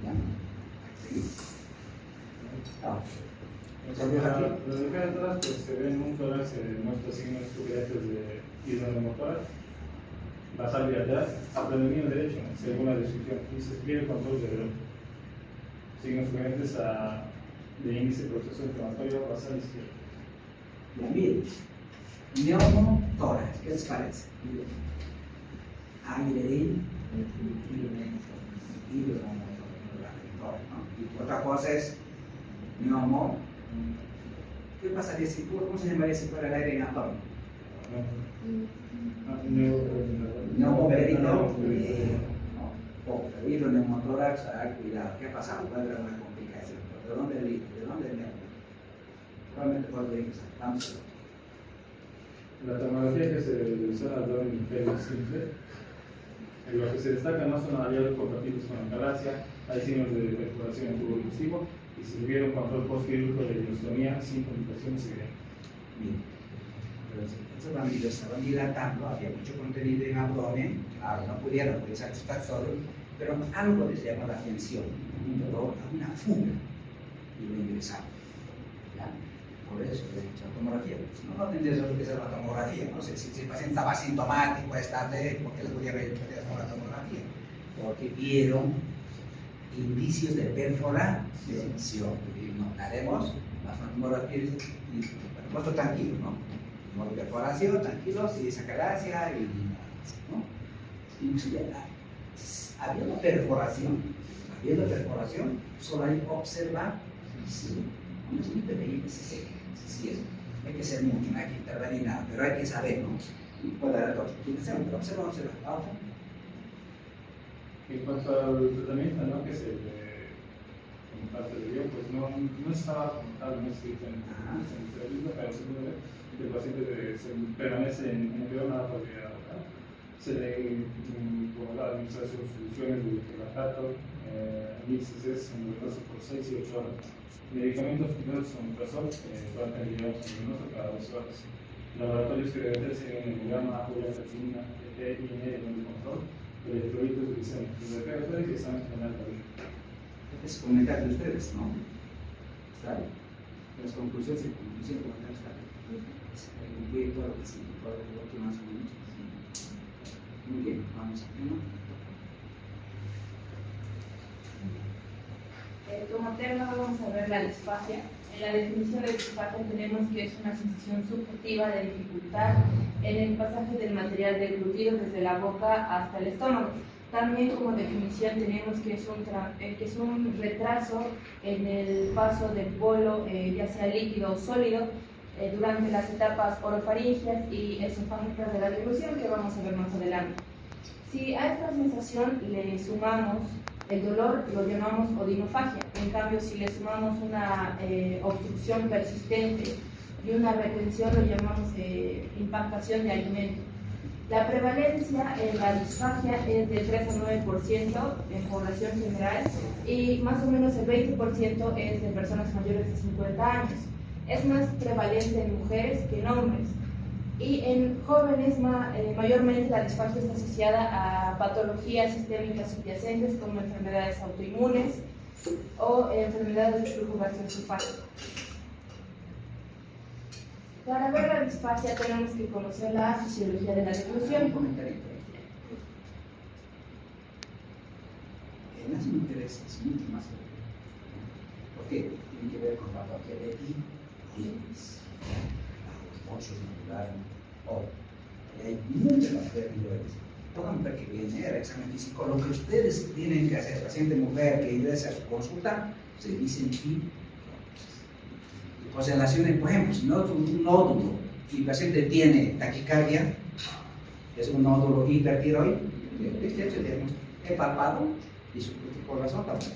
¿ya? ¿Sí? Lo de acá atrás, pues se ven un tórax en nuestros signos sugerentes de hidronemotórax, basal bilateral, predominio derecho, según la descripción, y se escribe con dos de Verón. Signos sugerentes de índice proceso inflamatorio basal izquierdo. Ya miren, neumotórax, ¿qué les parece? Aire hidronemotórax, ¿no? Y otra cosa es neumo. ¿Qué pasaría si, cómo se llamaría si fuera el aire en abdomen? Neumopérito, hidronemotórax, cuidado, ¿qué ha pasado? Puede haber una complicación. ¿De dónde el hidro? ¿De dónde el neumo? Probablemente puede ir, vamos a ver. La tomografía que se realizó en el abdomen inferior simple, en lo que se destaca no son hallazgos compatibles con la acalasia, hay signos de perforación en tubo digestivo y se tuvieron control postquirúrgico de ileostomía sin complicaciones severas. Bien, se van dilatando, había mucho contenido en abdomen, claro, no pudieron por satisfactorio, pero algo les llama la atención, un dolor, una fuga, y lo ingresaron. ¿Ya? Por eso le he hecho la tomografía. No tendrías lo que es la tomografía, no sé si el paciente estaba asintomático, porque le podía haber hecho la tomografía, porque vieron indicios de perforación. Y notaremos las tomografías y puesto tranquilo, ¿no? No de perforación, tranquilos, y esa acalasia y ¿no? Y habiendo perforación, solo hay observar, sí, no es muy pequeño, sí, hay que hacer mucho, no hay que intervenir nada, pero hay que saber, ¿no? Y puede haber otra explicación, pero observa. En cuanto al tratamiento, ¿no? Que se como parte de ello, pues no estaba como tal, no escrito en el servicio, pero se puede ver que el paciente permanece en el peor nada podría ahogar. Se le como la administración soluciones de lactato, mixes endovenoso por 6 y 8 horas. Medicamentos primeros son omeprazol, planta endovenoso cada 2 horas. Laboratorios que deben ser en el programa, apoyatina, y en control. Electrolitos de glicemia, los recargadores que están en alta vida. Es comentario de ustedes, ¿no? ¿Está bien? Las conclusiones y conclusiones comentarios están bien. Cumplir todo lo que sí, todo lo que más o menos. Muy bien, vamos a tema. Como tema vamos a ver la disfagia. En la definición de disfagia tenemos que es una sensación subjetiva de dificultad en el pasaje del material deglutido desde la boca hasta el estómago. También como definición tenemos que es un retraso en el paso del bolo, ya sea líquido o sólido, durante las etapas orofaringias y esofágicas de la deglución, que vamos a ver más adelante. Si a esta sensación le sumamos el dolor, lo llamamos odinofagia. En cambio, si le sumamos una obstrucción persistente y una retención, lo llamamos impactación de alimento. La prevalencia en la disfagia es de 3 a 9% en población general y más o menos el 20% es de personas mayores de 50 años. Es más prevalente en mujeres que en hombres. Y en jóvenes mayormente la disfagia está asociada a patologías sistémicas subyacentes como enfermedades autoinmunes o enfermedades del flujo gastroesofágico. Para ver la disfasia tenemos que conocer la fisiología de la deglución. En las mujeres es mucho más frecuente. ¿Por qué? Tiene que ver con la diabetes, los mochos naturales, o hay muchas bacterias. Toda mujer que viene al examen físico, lo que ustedes tienen que hacer, paciente mujer que ingresa a su consulta, se dicen y constelaciones, por ejemplo, si no un nódulo, si el paciente tiene taquicardia, es un nódulo hipertiroide, he palpado y su corazón también.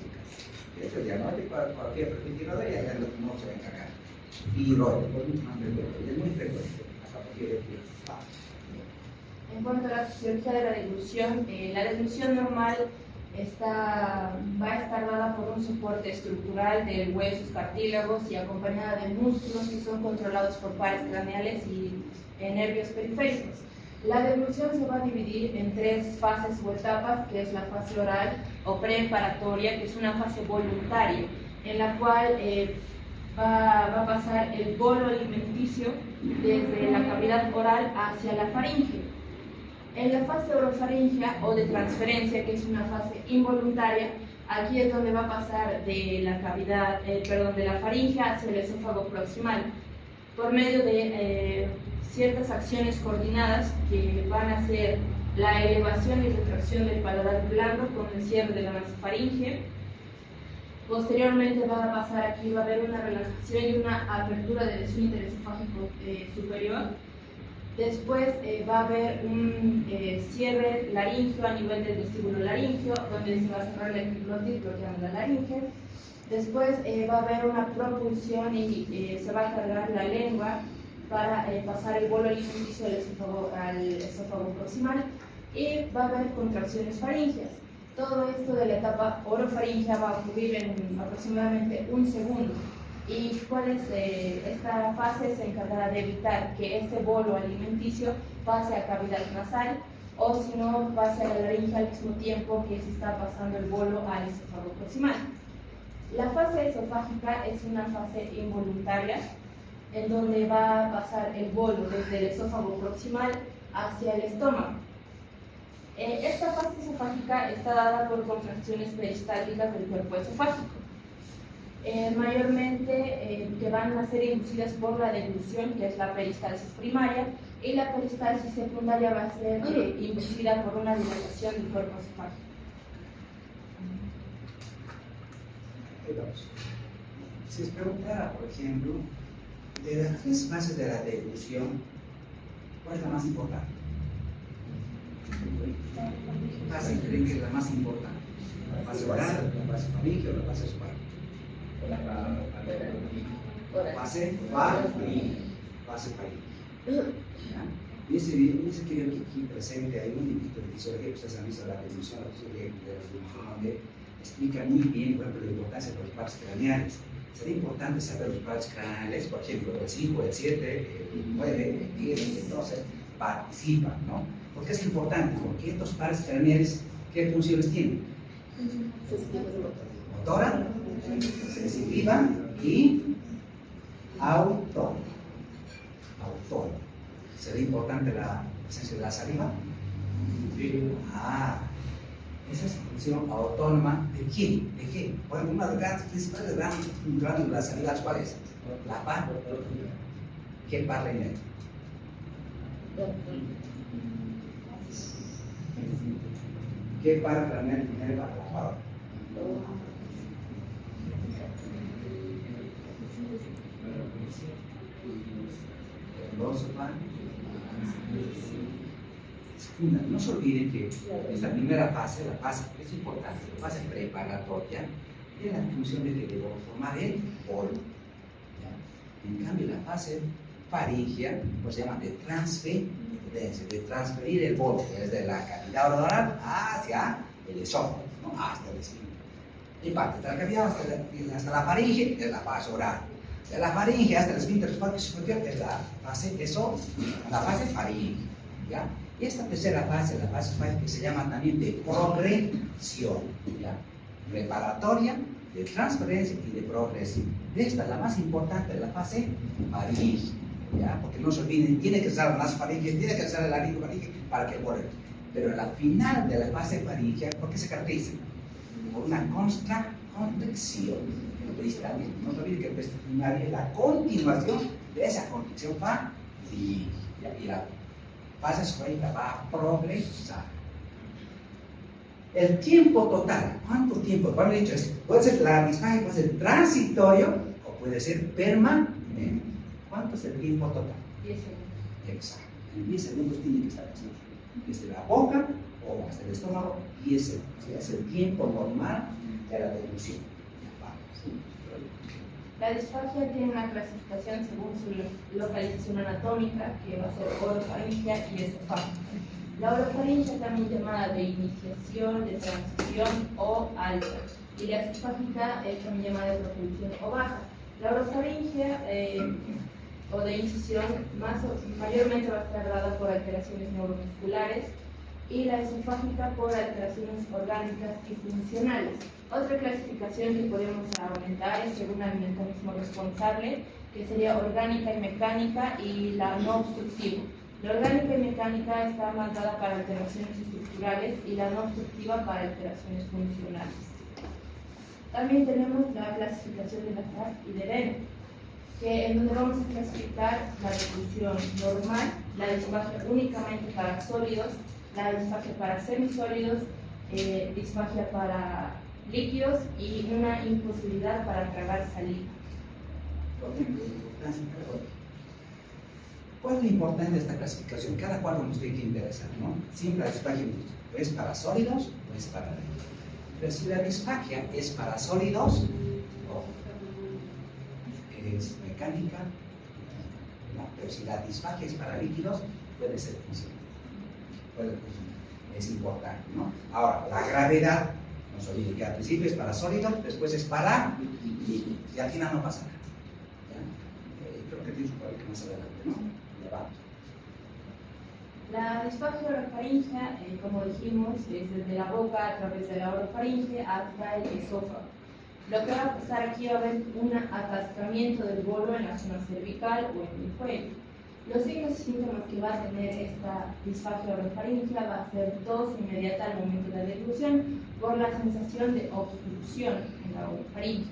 De hecho, el diagnóstico para cualquier hipertiroide ya es lo que no se va a encargar. Tiroide, es muy frecuente. En cuanto a la fisiología de la deglución normal va a estar dada por un soporte estructural de huesos, cartílagos y acompañada de músculos que son controlados por pares craneales y nervios periféricos. La deglución se va a dividir en 3 fases o etapas, que es la fase oral o preparatoria, que es una fase voluntaria, en la cual va a pasar el bolo alimenticio desde la cavidad oral hacia la faringe. En la fase orofaringea o de transferencia, que es una fase involuntaria, aquí es donde va a pasar de la cavidad, de la faringe hacia el esófago proximal, por medio de ciertas acciones coordinadas que van a ser la elevación y retracción del paladar blando con el cierre de la nasofaringe. Posteriormente va a pasar aquí, va a haber una relajación y una apertura del esfínter esofágico superior. Después va a haber un cierre laríngeo a nivel del vestíbulo laríngeo, donde se va a cerrar la epiglotis bloqueando la laringe. Después va a haber una propulsión y se va a cargar la lengua para pasar el bolo alimenticio al esófago proximal, y va a haber contracciones faringeas. Todo esto de la etapa orofaringea va a ocurrir en aproximadamente 1 segundo. ¿Y cuál es esta fase? Se encargará de evitar que este bolo alimenticio pase a cavidad nasal, o si no, pase a la laringe al mismo tiempo que se está pasando el bolo al esófago proximal. La fase esofágica es una fase involuntaria, en donde va a pasar el bolo desde el esófago proximal hacia el estómago. Esta fase esofágica está dada por contracciones peristálticas del cuerpo esofágico. Mayormente que van a ser inducidas por la deglución, que es la peristalsis primaria, y la peristalsis secundaria va a ser inducida por una dilatación del cuerpo esofágico. Si os preguntara, por ejemplo, de las 3 fases de la deglución, ¿cuál es la más importante? ¿Qué fase creen que es la más importante? ¿La fase oral, la fase faríngea o la fase esofágica? Fase oral y fase faríngea. En ese video que aquí presente hay un librito de fisiología que ustedes han visto, la deglución, la fisiología de la deglución, donde explica muy bien, por ejemplo, la importancia de los pares craneales. Sería importante saber los pares craneales, por ejemplo, el 5, el 7, el 9, el 10, el 12, participan, ¿no? ¿Por qué es importante? Porque estos pares craneales, ¿qué funciones tienen? Motora, sensitiva y autónoma. ¿Sería importante la presencia de la saliva? Sí. Esa es la función autónoma de quién, de qué. Bueno, una de las principales glándulas salivales, ¿cuál es? La par. ¿Qué par en él? ¿Qué par craneal tiene la par? No se olviden que esta primera fase, la fase es importante, la fase preparatoria, es la función de que debo formar el bolo. En cambio, la fase faríngea, pues se llama de transferencia, de transferir el bolo desde la cavidad oral hacia el esófago, ¿no? Hasta el esfínter. Y parte de la cavidad hasta la faringe es la fase oral. De la faringe hasta el esfínter superior es la fase faríngea. ¿Ya? Y esta tercera fase, la fase que se llama también de progresión, ¿ya? Preparatoria, de transferencia y de progresión. Esta es la más importante, la fase faríngea. ¿ya? Porque no se olviden, tiene que usar las faringes, tiene que usar el laringofaringe para que vuelva. Pero en la final de la fase faríngea, ¿por qué se caracteriza? Por una constricción cristal. No se olviden que el vestibular es la continuación de esa constricción faríngea y la fase faríngea va a progresar. El tiempo total, ¿cuánto tiempo? Bueno, he dicho, puede ser la disfagia, puede ser transitorio o puede ser permanente. ¿Cuánto es el tiempo total? 10 segundos. Exacto. En 10 segundos tiene que estar así. Desde la boca o hasta el estómago, 10 segundos. Es el tiempo normal de la devolución. La disfagia tiene una clasificación según su localización anatómica, que va a ser orofaringia y esofágica. La orofaringia, también llamada de iniciación, de transición o alta, y la esofágica es también llamada de propulsión o baja. La orofaringia o de incisión mayormente va a estar dada por alteraciones neuromusculares y la esofágica por alteraciones orgánicas y funcionales. Otra clasificación que podemos aumentar es según el mecanismo responsable, que sería orgánica y mecánica, y la no obstructiva. La orgánica y mecánica está más dada para alteraciones estructurales y la no obstructiva para alteraciones funcionales. También tenemos la clasificación de Lafar y de Venn, en donde vamos a clasificar la reclusión normal, la disfagia únicamente para sólidos, la disfagia para semisólidos, disfagia para líquidos y una imposibilidad para tragar saliva. ¿Cuál es la importancia de esta clasificación? Cada cual nos tiene que interesar, ¿no? Siempre la disfagia es para sólidos o es para líquidos. Pero si la disfagia es para sólidos, es mecánica, no. Pero si la disfagia es para líquidos, puede ser funcional. Es importante, ¿no? Ahora, la gravedad, no se olvide que al principio es para sólidos, después es para líquidos, y al final no pasa nada. Creo que tienes un poco más adelante, ¿no? Ya vamos. La disfagia orofaringea, como dijimos, es desde la boca a través de la orofaringe hasta el esófago. Lo que va a pasar aquí va a haber un atascamiento del bolo en la zona cervical o en el cuello. Los signos y síntomas que va a tener esta disfagia orofaringea va a ser tos inmediata al momento de la deglución por la sensación de obstrucción en la orofaringe,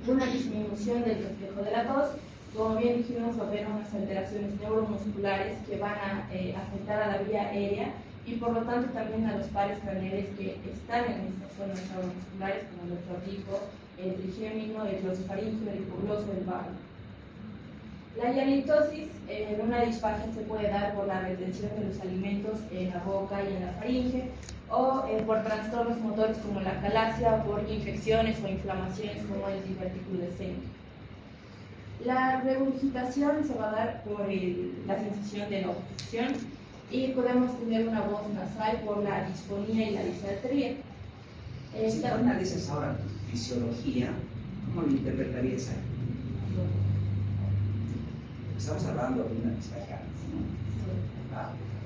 una disminución del reflejo de la tos. Como bien dijimos, va a haber unas alteraciones neuromusculares que van a afectar a la vía aérea y por lo tanto también a los pares craneales que están en estas zonas neuromusculares, como el trofíco, el trigémino, el glosofaringeo, el hipogloso, el vago. La hialitosis en una disfagia se puede dar por la retención de los alimentos en la boca y en la faringe, o por trastornos motores como la calasia, o por infecciones o inflamaciones como el divertículo escénico. La regurgitación se va a dar por la sensación de la obstrucción y podemos tener una voz nasal por la disfonía y la disartría. Si tú analizas ahora tu fisiología, ¿cómo lo interpretarías ahí? Estamos hablando de una disfagia, ¿no?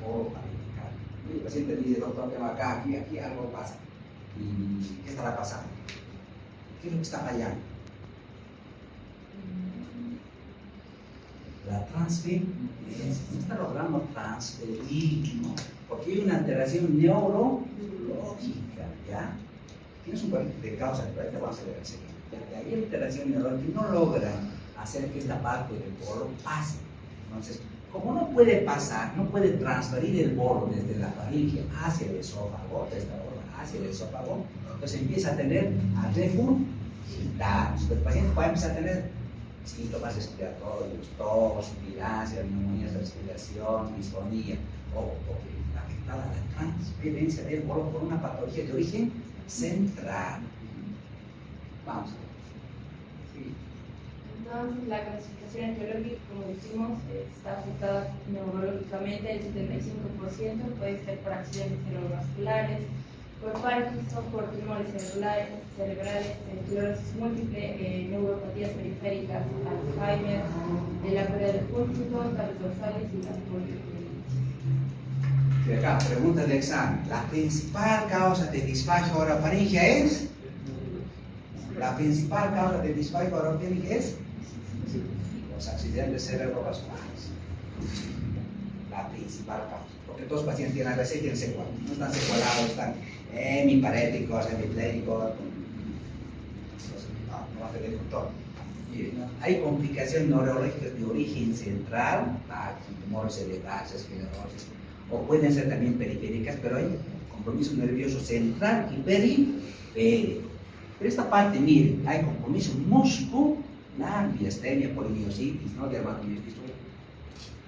Orofaringeal. El paciente dice, doctor, tengo acá, aquí algo pasa. ¿Y qué estará pasando? ¿Qué es lo que está fallando? La transferencia, no está logrando transferir, ¿no? Porque hay una alteración neurológica, ¿ya? Tienes un cuadro de causa, pero ahorita vamos a ver enseguida. Hay alteración neurológica que no logra hacer que esta parte del bolo pase. Entonces, como no puede pasar, no puede transferir el bolo desde la faringe hacia el esófago, hacia el esófago, entonces empieza a tener a regurgitar. El paciente puede empezar a tener síntomas respiratorios, tos, pilancia, neumonía de respiración, disfonía, o porque está afectada la transferencia del bolo por una patología de origen central. Vamos a ver. Sí. Entonces, la clasificación etiológica, como dijimos, está afectada neurológicamente, el 75% puede ser por accidentes cerebrovasculares, por Parkinson, por tumores cerebrales, esclerosis múltiple, neuropatías periféricas, Alzheimer, la pérdida del púlpito, tales dorsales y las poliomielitis. Y acá, pregunta de examen. ¿La principal causa de disfagia orofaringea es? ¿La principal causa de disfagia orofaringea es? los accidentes cerebrovasculares. La principal causa. Porque todos los pacientes tienen AVC y tienen secuelas. No están secuelados, están hemiparéticos, hemipléjicos. No va a tener control. Hay complicaciones neurológicas de origen central, tumores cerebrales, esclerosis, o pueden ser también periféricas, pero hay compromiso nervioso central y periférico. Pero esta parte, miren, hay compromiso muscular, miastenia, polimiositis, ¿no? Dermatomiositis.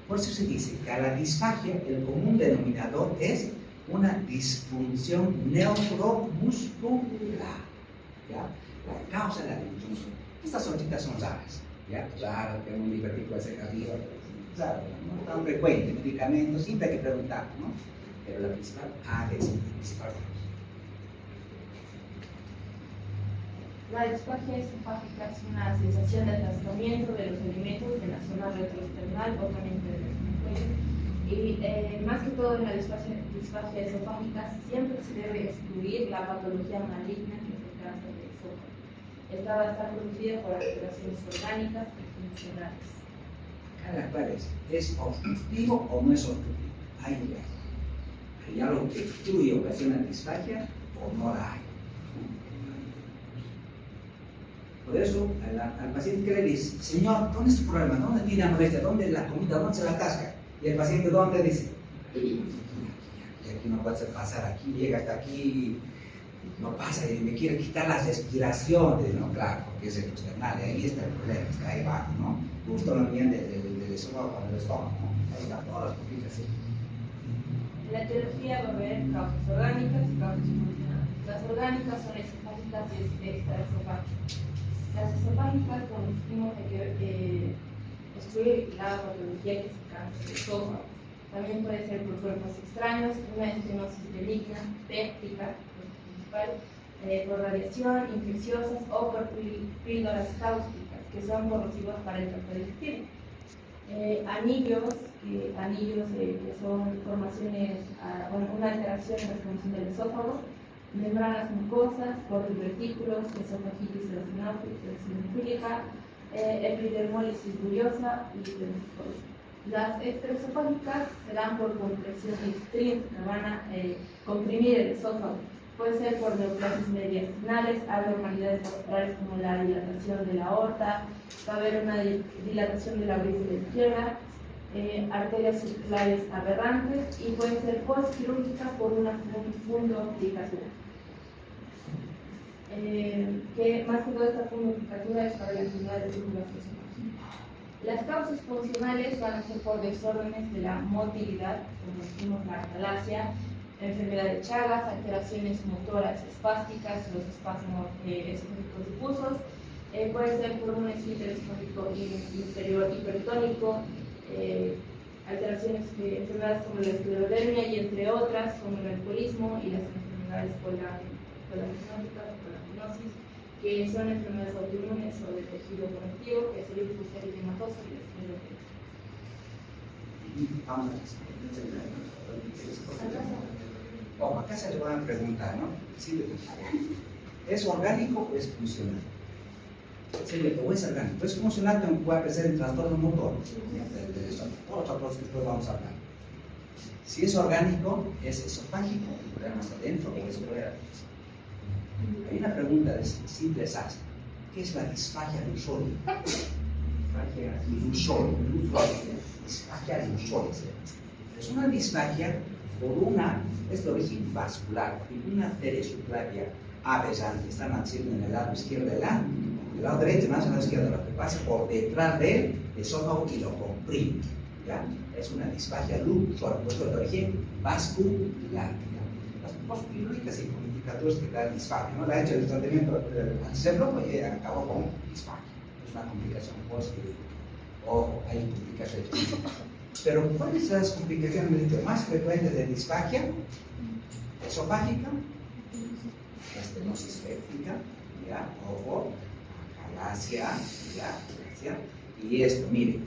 Por eso se dice que a la disfagia el común denominador es una disfunción neuromuscular. ¿Ya? La causa de la disfunción. Estas hojitas son raras. ¿Ya? Raras, que un divertido hacia arriba. Claro, no tan frecuente. Medicamentos, siempre hay que preguntar, ¿no? Pero la principal, es la principal causa. La disfagia esofágica es una sensación de atascamiento de los alimentos en la zona retroesternal o también del cuello. Y más que todo en la disfagia esofágica siempre se debe excluir la patología maligna que es el cáncer de esófago. Esta va a estar producida por alteraciones orgánicas y funcionales. Acá la clave ¿es obstructivo o no es obstructivo? Hay un caso. ¿Hay algo que obstruye o ocasiona disfagia o no la hay? Por eso, al paciente que le dice, señor, ¿dónde es tu problema? ¿Dónde tiene molestia? ¿Dónde es la comida? ¿Dónde se la atasca? Y el paciente, ¿dónde dice? Y aquí no puede pasar, aquí llega hasta aquí, no pasa, y me quiere quitar las respiraciones, ¿no? Claro, porque es el external, ahí está el problema, está ahí abajo, ¿no? Justo no viene del esófago con el estómago, ¿no? Ahí están todas las complicaciones. En la etiología va a haber causas orgánicas y causas funcionales. Las orgánicas son esofágicas y extraesofágicas. Las esofágicas consistimos en excluir la patología que es el cáncer de esófago. También puede ser por cuerpos extraños, una estenosis benigna, péptica, por radiación, infecciosas o por píldoras cáusticas, que son corrosivas para el tracto digestivo. Anillos que son formaciones, una alteración en la formación del esófago, membranas mucosas, por divertículos, esofagitis eosinofílica, epidermólisis bullosa y dermatosis. Las extraesofágicas se dan por compresión extrínseca, van a comprimir el esófago. Puede ser por neoplasias mediastinales, anormalidades vasculares como la dilatación de la aorta, va a haber una dilatación de la brístula izquierda, arterias circulares aberrantes y puede ser postquirúrgica por una fundoplicatura. Que más que toda esta fundoplicatura es para la enfermedad de tuberculosis. Las causas funcionales van a ser por desórdenes de la motilidad, como decimos la atalasia, enfermedad de Chagas, alteraciones motoras espásticas, los espasmos esofágicos difusos, puede ser por un esfínter esofágico inferior hipertónico, alteraciones enfermedades como la esclerodermia y entre otras como el alcoholismo y las enfermedades colanóticas o colagenosis, que son enfermedades autoinmunes o de tejido conectivo, que es el lupus eritematoso y la esclerodermia. Vamos a acá se le van a preguntar, ¿no? ¿Es orgánico o es funcional? O es orgánico. Es funcional, pero puede aparecer en trastorno motor. Todos los otros que después vamos a hablar. Si es orgánico, es esofágico, el problema está dentro o es fuera. Hay una pregunta de simple así. ¿Qué es la disfagia del usuario? Disfagia del usuario. Es una disfagia es de origen vascular, una arteria subclavia aberrante, está naciendo en el lado izquierdo del lado derecho, más en el lado izquierdo, lo que pasa por detrás del esófago y lo comprime. ¿Ya? Es una disfagia luxuar, pues de origen vascular. Las postquirúrgicas y complicaciones que dan disfagia, ¿no? La ha hecho el tratamiento al hacerlo, pues acabó con disfagia. Es una complicación postquirúrgica. Ojo, hay complicaciones. Pero ¿cuáles son las complicaciones más frecuentes de disfagia? Esofágica, estenosis péptica, ¿ya? Ojo, acalasia, ¿ya? Y esto, miren,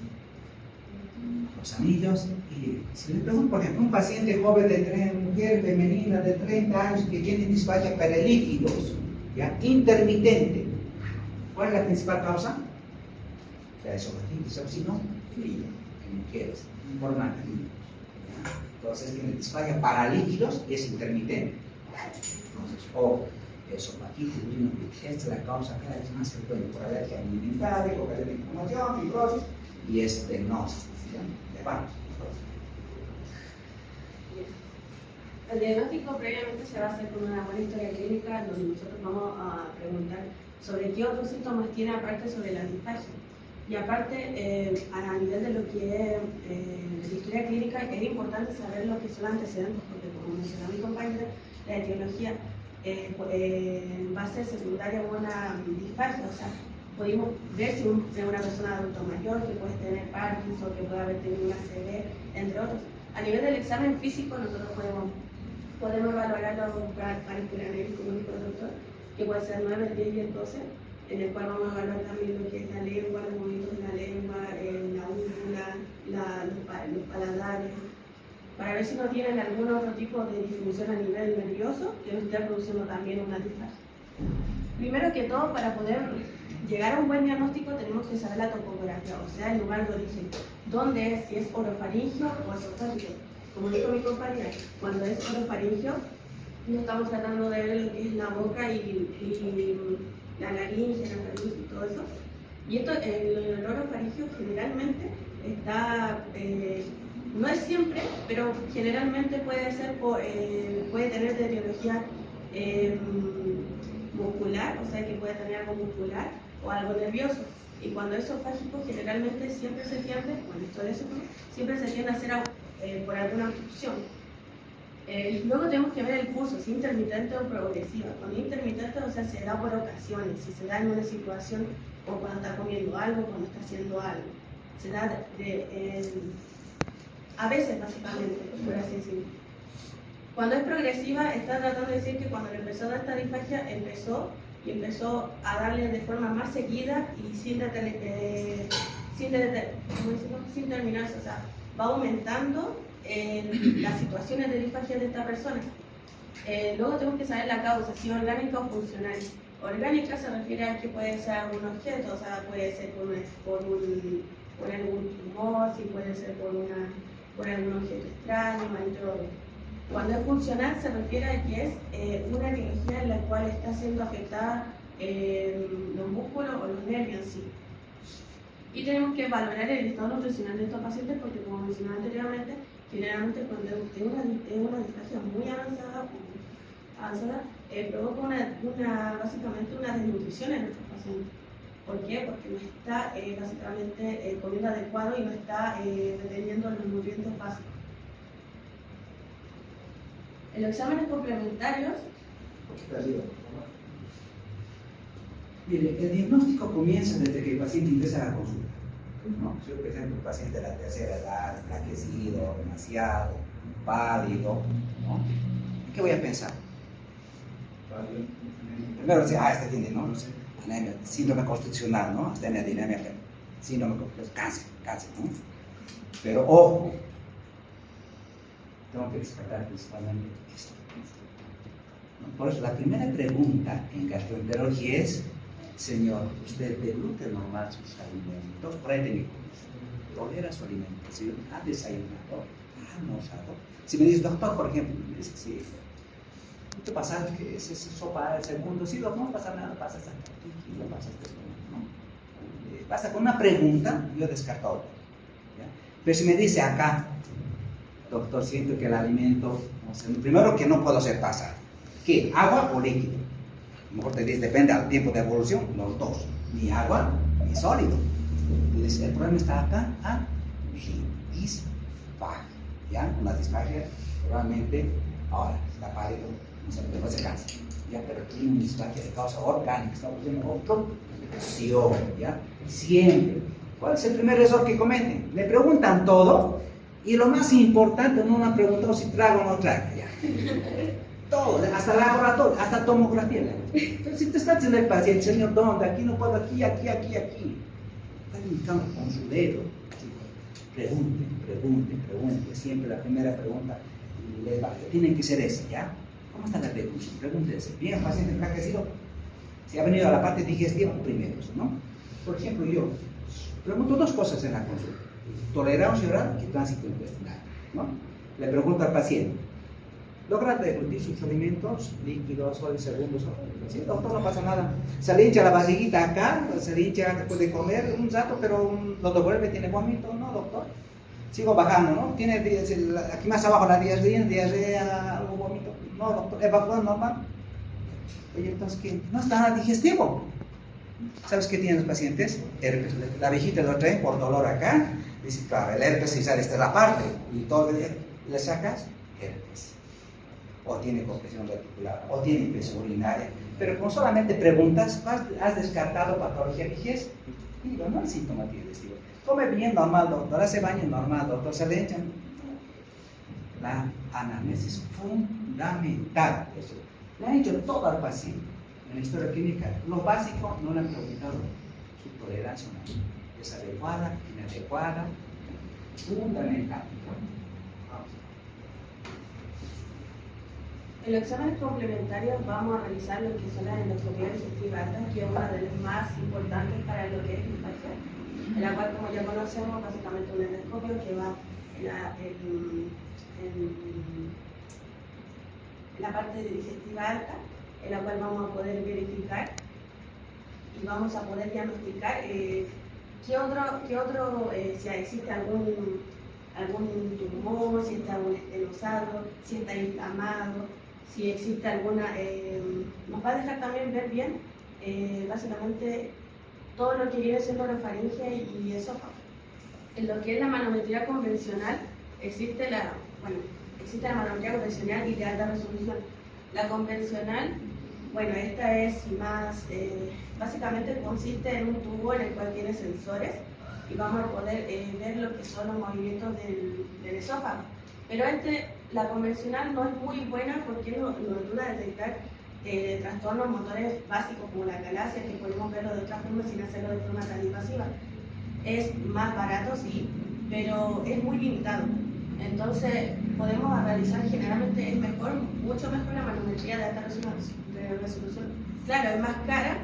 los anillos. Y si le pregunto, por ejemplo, un paciente joven mujer femenina de 30 años que tiene disfagia perelíquidos, ¿ya? Intermitente, ¿cuál es la principal causa? sea esofagititis, o si no, frío, en mujeres, en forma clínica. Entonces tiene disfagia para líquidos y es intermitente. Entonces, o esofagitis, esta es la causa cada vez más frecuente por alergia alimentaria, por alergia de inflamación, fibrosis, y es de gnosis, de vamos. El diagnóstico previamente se va a hacer con una buena historia clínica donde nosotros vamos a preguntar sobre qué otros síntomas tiene aparte sobre la disfagia. Y aparte, a nivel de lo que es la historia clínica, es importante saber lo que son los antecedentes, porque como mencionó mi compañera, la etiología va a ser secundaria a una disfagia, o sea, podemos ver si es una persona adulto mayor que puede tener Parkinson, que puede haber tenido una ACV, entre otros. A nivel del examen físico, nosotros podemos valorar los paraculares, como dijo el doctor, que puede ser 9, 10 y el 12, en el cual vamos a evaluar también lo que es la lengua, los movimientos de la lengua, la úvula, los paladares, para ver si no tienen algún otro tipo de disfunción a nivel nervioso que nos esté produciendo también una disfagia. Primero que todo, para poder llegar a un buen diagnóstico tenemos que saber la topografía, o sea, el lugar de origen, dónde es, si es orofaringio o esofágico. Como dijo mi compañera, cuando es orofaringio, no estamos tratando de ver lo que es la boca y la laringe, la faringe y todo eso. Y esto, el orofaringio generalmente está, no es siempre, pero generalmente puede tener de etiología muscular, o sea que puede tener algo muscular o algo nervioso. Y cuando es esofágico, generalmente siempre se tiende, bueno, esto de eso, siempre se tiende a hacer por alguna obstrucción. Luego tenemos que ver el curso, si intermitente o progresiva. Cuando es intermitente, o sea, se da por ocasiones, si se da en una situación o cuando está comiendo algo, cuando está haciendo algo. Se da a veces, básicamente, por así decirlo. Cuando es progresiva, está tratando de decir que cuando le empezó a dar esta disfagia, empezó a darle de forma más seguida y sin terminarse, o sea, va aumentando las situaciones de disfagia de esta persona. Luego tenemos que saber la causa, si es orgánica o funcional. Orgánica se refiere a que puede ser algún objeto, o sea, puede ser por algún tumor, si puede ser por algún objeto extraño, entre otros. Cuando es funcional se refiere a que es una etiología en la cual está siendo afectada los músculos o los nervios en sí. Y tenemos que valorar el estado nutricional de estos pacientes porque, como mencioné anteriormente, generalmente cuando es una disfagia muy avanzada provoca básicamente una desnutrición en nuestros pacientes. ¿Por qué? Porque no está básicamente comiendo adecuado y no está deteniendo los nutrientes básicos. En los exámenes complementarios. Mire, el diagnóstico comienza desde que el paciente ingresa a la consulta. ¿No? Si yo, por ejemplo, un paciente de la tercera edad, enflaquecido, demasiado, pálido, ¿no? ¿Qué voy a pensar? Primero decir, este tiene, ¿no? Anemia, síndrome constitucional, ¿no? Tiene anemia, síndrome constitucional, cáncer, ¿no? Pero ojo, tengo que descartar principalmente esto. ¿No? Por eso la primera pregunta en gastroenterología es: señor, ¿usted degluta normal sus alimentos? Por ahí tengo tolera su alimentación, ha desayunado, ha almorzado. Si me dice, doctor, por ejemplo, me dice, sí, ¿qué pasa? Que es sopa del segundo, sí, no pasa nada, pasa esa no pasa esto, ¿no? Basta con una pregunta, yo descarto otra. Pero si me dice acá, doctor, siento que el alimento, o sea, primero que no puedo hacer pasar, ¿qué? ¿Agua o líquido? A lo mejor te dice, depende del tiempo de evolución, los dos, ni agua ni sólido. Entonces, el problema está acá, disfagia, ¿ya? Una disfagia, probablemente, ahora, está pálido, no sé, después se cansa, ¿ya? Pero tiene una disfagia de causa orgánica, estamos viendo obstrucción, ¿ya? Siempre. ¿Cuál es el primer error que cometen? Le preguntan todo, y lo más importante, no me han preguntado si trago o no trago, ¿ya? Todo, hasta laboratorio, hasta tomografía. Entonces, si te está diciendo el paciente, señor, ¿dónde? Aquí no puedo, aquí. Está indicando con su dedo. Pregunte. Siempre la primera pregunta tiene que ser esa, ¿ya? ¿Cómo está la evolución? Pregúntese. ¿Bien el paciente enflaquecido? Si ha venido a la parte digestiva, primero, ¿no? Por ejemplo, yo Pregunto dos cosas en la consulta: tolerancia oral y tránsito intestinal, ¿no? Le pregunto al paciente: ¿logra deglutir sus alimentos líquidos o de segundos? Sí, doctor, no pasa nada. Se le hincha la vasiguita acá, se le hincha después de comer un rato, pero lo devuelve, tiene vómito. No, doctor. Sigo bajando, ¿no? Tiene aquí más abajo la diarrea, algo vómito. No, doctor, evacúa normal. Oye, entonces, ¿qué? No está nada digestivo. ¿Sabes qué tienen los pacientes? Herpes. La viejita lo trae por dolor acá. Dice, claro, el herpes se sale, esta es la parte. Y todo le sacas herpes. O tiene compresión reticular, o tiene infección urinaria. Pero con solamente preguntas, has descartado patología vigés. Digo, no hay síntoma digestivo. Come bien, normal, doctor. Hace baño normal, doctor. Se le echan. La anamnesis fundamental. Eso. Le han hecho todo al paciente en la historia clínica. Lo básico no le han preguntado su tolerancia oral. ¿Es adecuada, inadecuada? Fundamental. En los exámenes complementarios vamos a realizar lo que son las endoscopías digestivas altas, que es una de las más importantes para lo que es disfagia, en la cual, como ya conocemos, básicamente un endoscopio que va en la parte digestiva alta, en la cual vamos a poder verificar y vamos a poder diagnosticar si existe algún tumor, si está estenosado, si está inflamado, si existe alguna. Nos va a dejar también ver bien, básicamente, todo lo que viene siendo orofaringe y esófago. En lo que es la manometría convencional, existe la manometría convencional y de alta resolución. La convencional, bueno, esta es más, básicamente consiste en un tubo en el cual tiene sensores y vamos a poder ver lo que son los movimientos del esófago. Pero la convencional no es muy buena porque nos ayuda a detectar trastornos motores básicos como la calasia, que podemos verlo de otra forma sin hacerlo de forma tan invasiva. Es más barato, sí, pero es muy limitado. Entonces, podemos realizar, generalmente es mejor, mucho mejor la manometría de alta resolución. Claro, es más cara,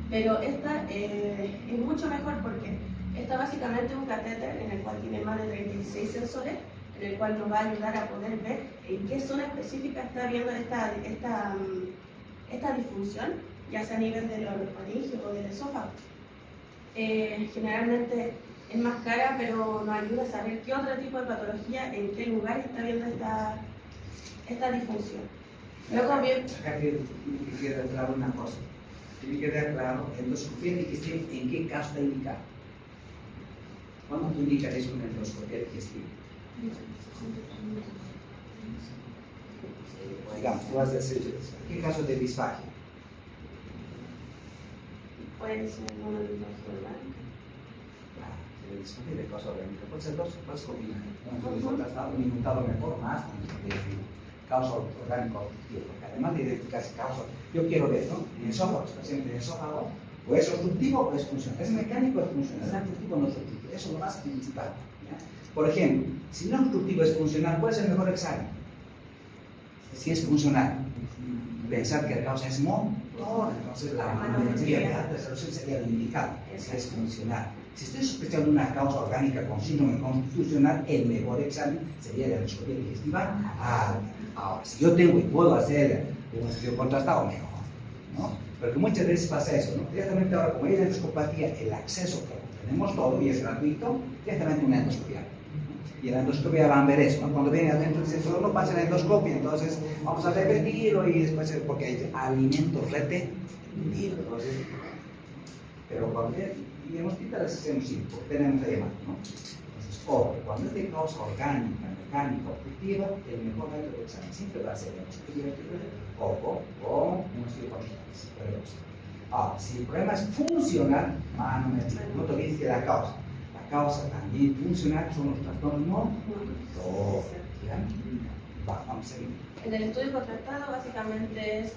pero esta es mucho mejor porque esta básicamente es un catéter en el cual tiene más de 36 sensores, en el cual nos va a ayudar a poder ver en qué zona específica está habiendo esta disfunción, ya sea a nivel del orofaringe o del esófago. Generalmente es más cara, pero nos ayuda a saber qué otro tipo de patología, en qué lugar está habiendo esta disfunción. Luego también... Acá quiero aclarar una cosa. Tiene que quedar claro, endoscopía digestiva, ¿en qué caso está indicado? ¿Cuándo tú indicas eso en endoscopía digestiva? Digamos, tú vas a decir, ¿qué caso de disfagia? Puede ser una disfagia orgánica. De disfagia de causa orgánica. Puede ser dos combinadas. Un inmutado mejor, más, causa orgánica obstructiva. Además de identificarse causa, yo quiero ver, ¿no? En el esófago, paciente en esófago, o es obstructivo o es funcional. Es mecánico o es funcional. Es obstructivo o no es obstructivo. Eso es lo más principal. ¿Ya? Por ejemplo, si no es obstructivo es funcional, ¿cuál es el mejor examen? Si es funcional, pensar que la causa es motor, entonces la manometría de alta resolución sería lo indicado. Si es funcional. Si estoy sospechando una causa orgánica con síndrome constitucional, el mejor examen sería la endoscopía digestiva alta. Ahora, si yo tengo y puedo hacer un estudio contrastado, mejor, ¿no? Porque muchas veces pasa eso, ¿no? Directamente ahora, como hay la endoscopía, el acceso que tenemos todo y es gratuito, directamente una endoscopia. Y en la endoscopia van a ver eso, ¿no? Cuando vienen adentro dicen, solo no pasa la endoscopia, entonces vamos a repetirlo y después, porque hay alimentos repetidos, entonces, pero cuando digamos, ahorita les hacemos sí, tenemos la llamada, ¿no? Entonces, cuando es de causa orgánica, mecánica, obstructiva, el mejor método de examen siempre va a ser la endoscopia o un estudio contrastado. Ahora, si el problema es funcional, no te olvides que la causa también funcional son los trastornos motores. Vamos a seguir. En el estudio contrastado básicamente es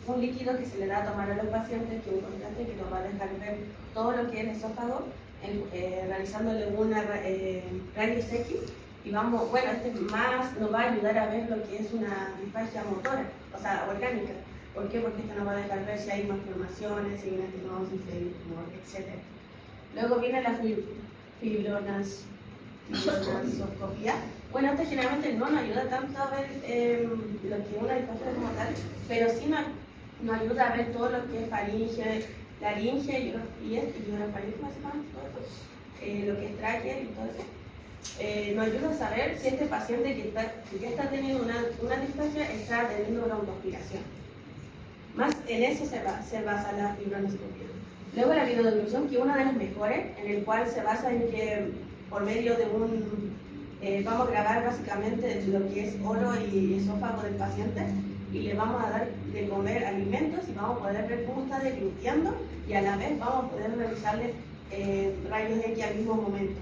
un líquido que se le da a tomar a los pacientes, que es un contraste que nos va a dejar ver todo lo que es el esófago, realizándole una rayos X. Y vamos, bueno, este más nos va a ayudar a ver lo que es una disfagia motora, o sea, orgánica. ¿Por qué? Porque esto nos va a dejar ver si hay malformaciones, si hay una estenosis, si hay un tumor, etc. Luego viene la fibroscopía. Bueno, esto generalmente no nos ayuda tanto a ver lo que es una disfagia como tal, pero sí nos ayuda a ver todo lo que es faringe, laringe y orofaringe, básicamente todo eso, lo que es tráquea y todo eso. Nos ayuda a saber si este paciente que ya está teniendo una disfagia está teniendo broncoaspiración. Más en eso se basa la fibroscopía. Luego la videodeglución, que es una de las mejores, en el cual se basa en que por medio de vamos a grabar básicamente lo que es oro y esófago del paciente y le vamos a dar de comer alimentos y vamos a poder ver cómo está degluteando y a la vez vamos a poder realizarle rayos X al mismo momento.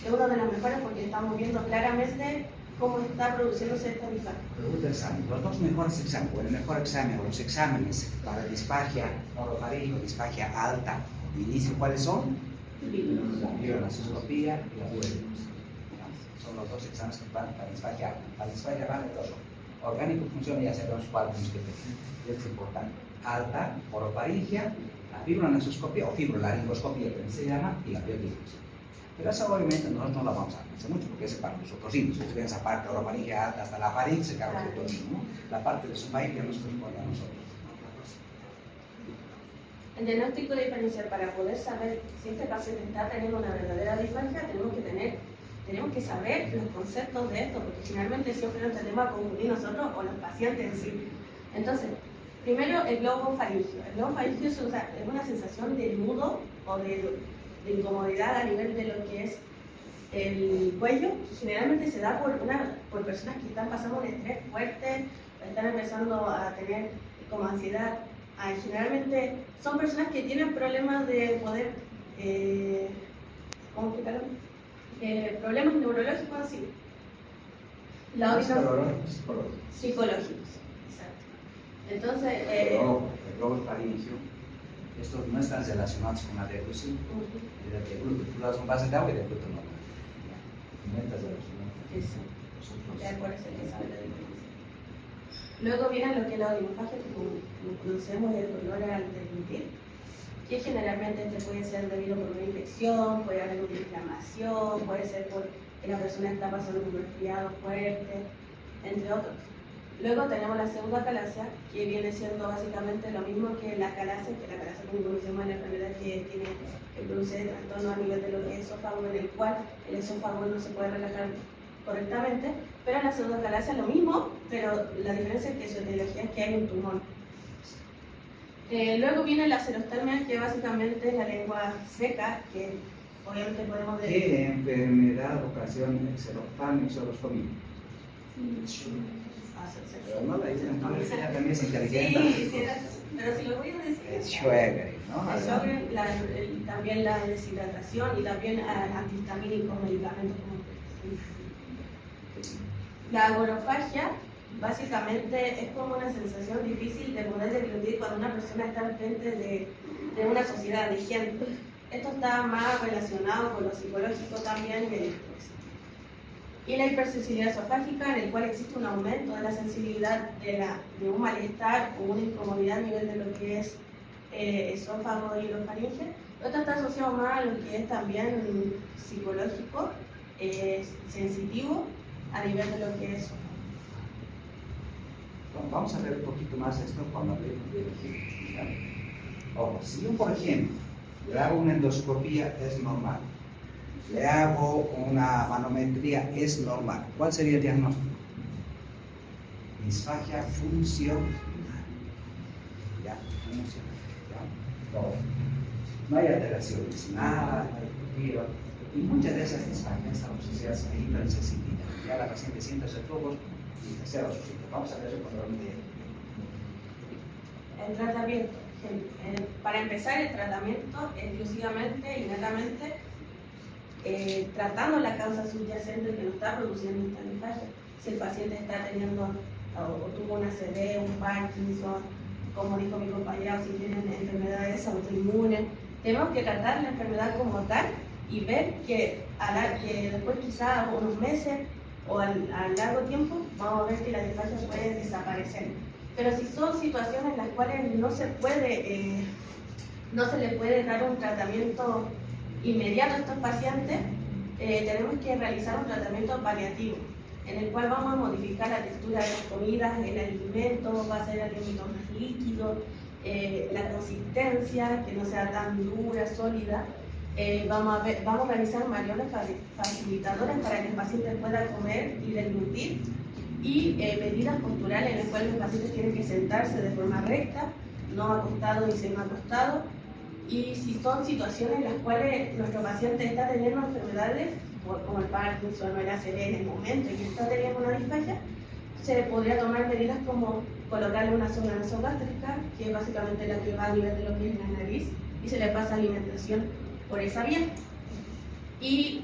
Es uno de los mejores porque estamos viendo claramente cómo está produciéndose esta disfagia. Pregunta examen. Los dos mejores exámenes, o el mejor examen, o los exámenes para disfagia orofaringe o disfagia alta de inicio, ¿cuáles son? La fibroscopía y la videodeglución. Son los dos exámenes que van para disfagia alta. Para disfagia baja, todo. Orgánico funciona, ya sabemos cuál es es importante. Alta, orofaringia, la fibroscopía o fibrolaringoscopía, que se llama, y la videodeglución. Pero esa obviamente nosotros no la vamos a hacer mucho porque es para los otros indios. Si ustedes esa parte orofaringe alta hasta la faringe se carga todo eso, ¿no? La parte de su maíz ya nos corresponde a nosotros. El diagnóstico diferencial, para poder saber si este paciente está teniendo una verdadera disfagia, tenemos que saber los conceptos de esto, porque finalmente siempre nos tenemos a confundir nosotros o los pacientes en sí. Entonces, primero el globo faríngeo. El globo faríngeo es una sensación de nudo o de incomodidad a nivel de lo que es el cuello. Generalmente se da por personas que están pasando un estrés fuerte, están empezando a tener como ansiedad. Generalmente son personas que tienen problemas de poder, ¿cómo explicarlo? Problemas neurológicos así. Psicológicos, exacto. Entonces, el globo faríngeo, estos no están relacionados con la deglución. El degluto, tú das un vaso de agua y el degluto no. No estás relacionado. Eso. Ya por eso que sabe la deglución. Luego viene lo que es la odinofagia, que como conocemos el dolor al deglutir, que generalmente puede ser debido por una infección, puede haber una inflamación, puede ser porque la persona está pasando un resfriado fuerte, entre otros. Luego tenemos la pseudocalacia, que viene siendo básicamente lo mismo que la calacia, como conocemos, es la enfermedad que produce trastorno a nivel de lo que es esófago, en el cual el esófago no se puede relajar correctamente, pero la pseudocalacia es lo mismo, pero la diferencia es que su etiología es que hay un tumor. Luego viene la xerostomía, que básicamente es la lengua seca, que obviamente podemos ver. ¿Qué enfermedad ocasiona el xerostomía y xerostomía? Pero no la dicen, entonces ella también es inteligente. Sí, pero si lo voy a decir. Es Schweger, ¿no? El Sjögren, también la deshidratación y también antihistamínicos, medicamentos como la agorofagia. Básicamente es como una sensación difícil de poder deglutir cuando una persona está al frente de una sociedad de gente. Esto está más relacionado con lo psicológico también y el estrés. Y la hipersensibilidad esofágica, en el cual existe un aumento de la sensibilidad de un malestar o una incomodidad a nivel de lo que es esófago y orofaringe. Esto está asociado más a lo que es también psicológico, sensitivo a nivel de lo que es esófago. Vamos a ver un poquito más esto cuando hablemos de ojo, si yo, por ejemplo, le hago una endoscopía, es normal. Le hago una manometría, es normal. ¿Cuál sería el diagnóstico? Disfagia funcional. ¿Ya? Funcional. ¿Ya? Todo. No hay alteraciones, nada, no hay giro. Y muchas de esas disfagias están asociadas a hipersensibilidad. Ya la paciente siente ese flujo y se los síntomas. Vamos a ver eso con la idea. El tratamiento. Para empezar, el tratamiento exclusivamente y netamente tratando la causa subyacente que nos está produciendo esta disfagia. Si el paciente está teniendo o tuvo una CD, un Parkinson, como dijo mi compañera, o si tienen enfermedades autoinmunes, tenemos que tratar la enfermedad como tal y ver que después quizás unos meses o a largo tiempo vamos a ver que la disfagia puede desaparecer. Pero si son situaciones en las cuales no se le puede dar un tratamiento inmediato a estos pacientes, tenemos que realizar un tratamiento paliativo, en el cual vamos a modificar la textura de las comidas, el alimento, va a ser alimento más líquido, la consistencia, que no sea tan dura, sólida. Vamos a realizar maniobras facilitadoras para que el paciente pueda comer y deglutir, y medidas posturales en las cuales los pacientes tienen que sentarse de forma recta, no acostado ni semi-acostado. Y si son situaciones en las cuales nuestro paciente está teniendo enfermedades como el Parkinson o el ACV en el momento en que está teniendo una disfagia, se podría tomar medidas como colocarle una sonda nasogástrica, que es básicamente la que va a nivel de lo que es la nariz, y se le pasa alimentación por esa vía. Y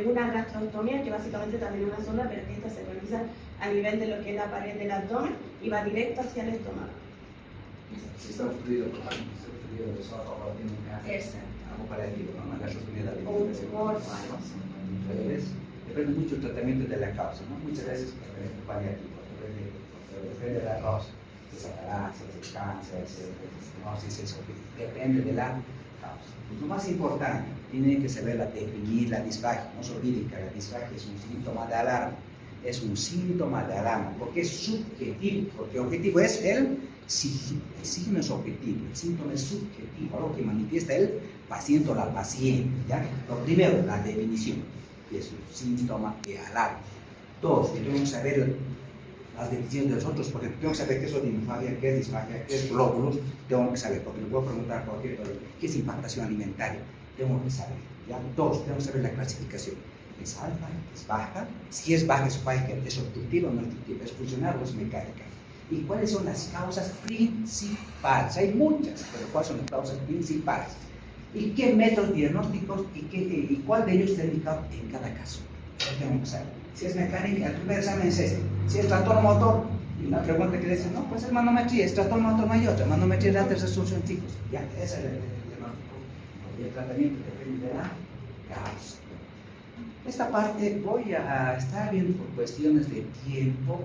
una gastrotomía, que básicamente también es una sonda, pero que esta se realiza a nivel de lo que es la pared del abdomen y va directo hacia el estómago. Si está obstruido por algo, de esófago, tiene algo paliativo, ¿no? Una gastrostomía de la alimentación. Depende mucho del tratamiento de la causa, ¿no? Muchas veces paliativo, depende de la causa, de sataracia, de cáncer, de estenosis, eso depende de la causa. Lo más importante, tiene que saber definir la disfagia. No se olviden que la disfagia es un síntoma de alarma. Es un síntoma de alarma, porque es subjetivo, porque objetivo es el signo es objetivo, el síntoma es subjetivo, algo que manifiesta el paciente o la paciente, ¿ya? Lo primero, la definición, que es un síntoma de alarma. Dos, que tenemos que saber las definiciones de los otros, porque tengo que saber qué es odinofagia, qué es disfagia, qué es glóbulos, tengo que saber, porque me puedo preguntar a cualquier cosa, qué es impactación alimentaria, tengo que saber, ¿ya? Dos, tengo que saber la clasificación. ¿Es alta? ¿Es baja? Si es baja, es obstructiva o no obstructiva, es funcional o es mecánica. ¿Y cuáles son las causas principales? Hay muchas, pero ¿cuáles son las causas principales? ¿Y qué métodos diagnósticos y cuál de ellos está indicado en cada caso? Eso tenemos que saber. Si es mecánica, el primer examen es este. Si es trastorno motor, y la pregunta que dicen, no, pues es manometría, es trastorno motor, no hay otra. Manometría de alta resolución, chicos. Ya, ese es el diagnóstico. Y el tratamiento depende de la causa. Esta parte voy a estar viendo por cuestiones de tiempo.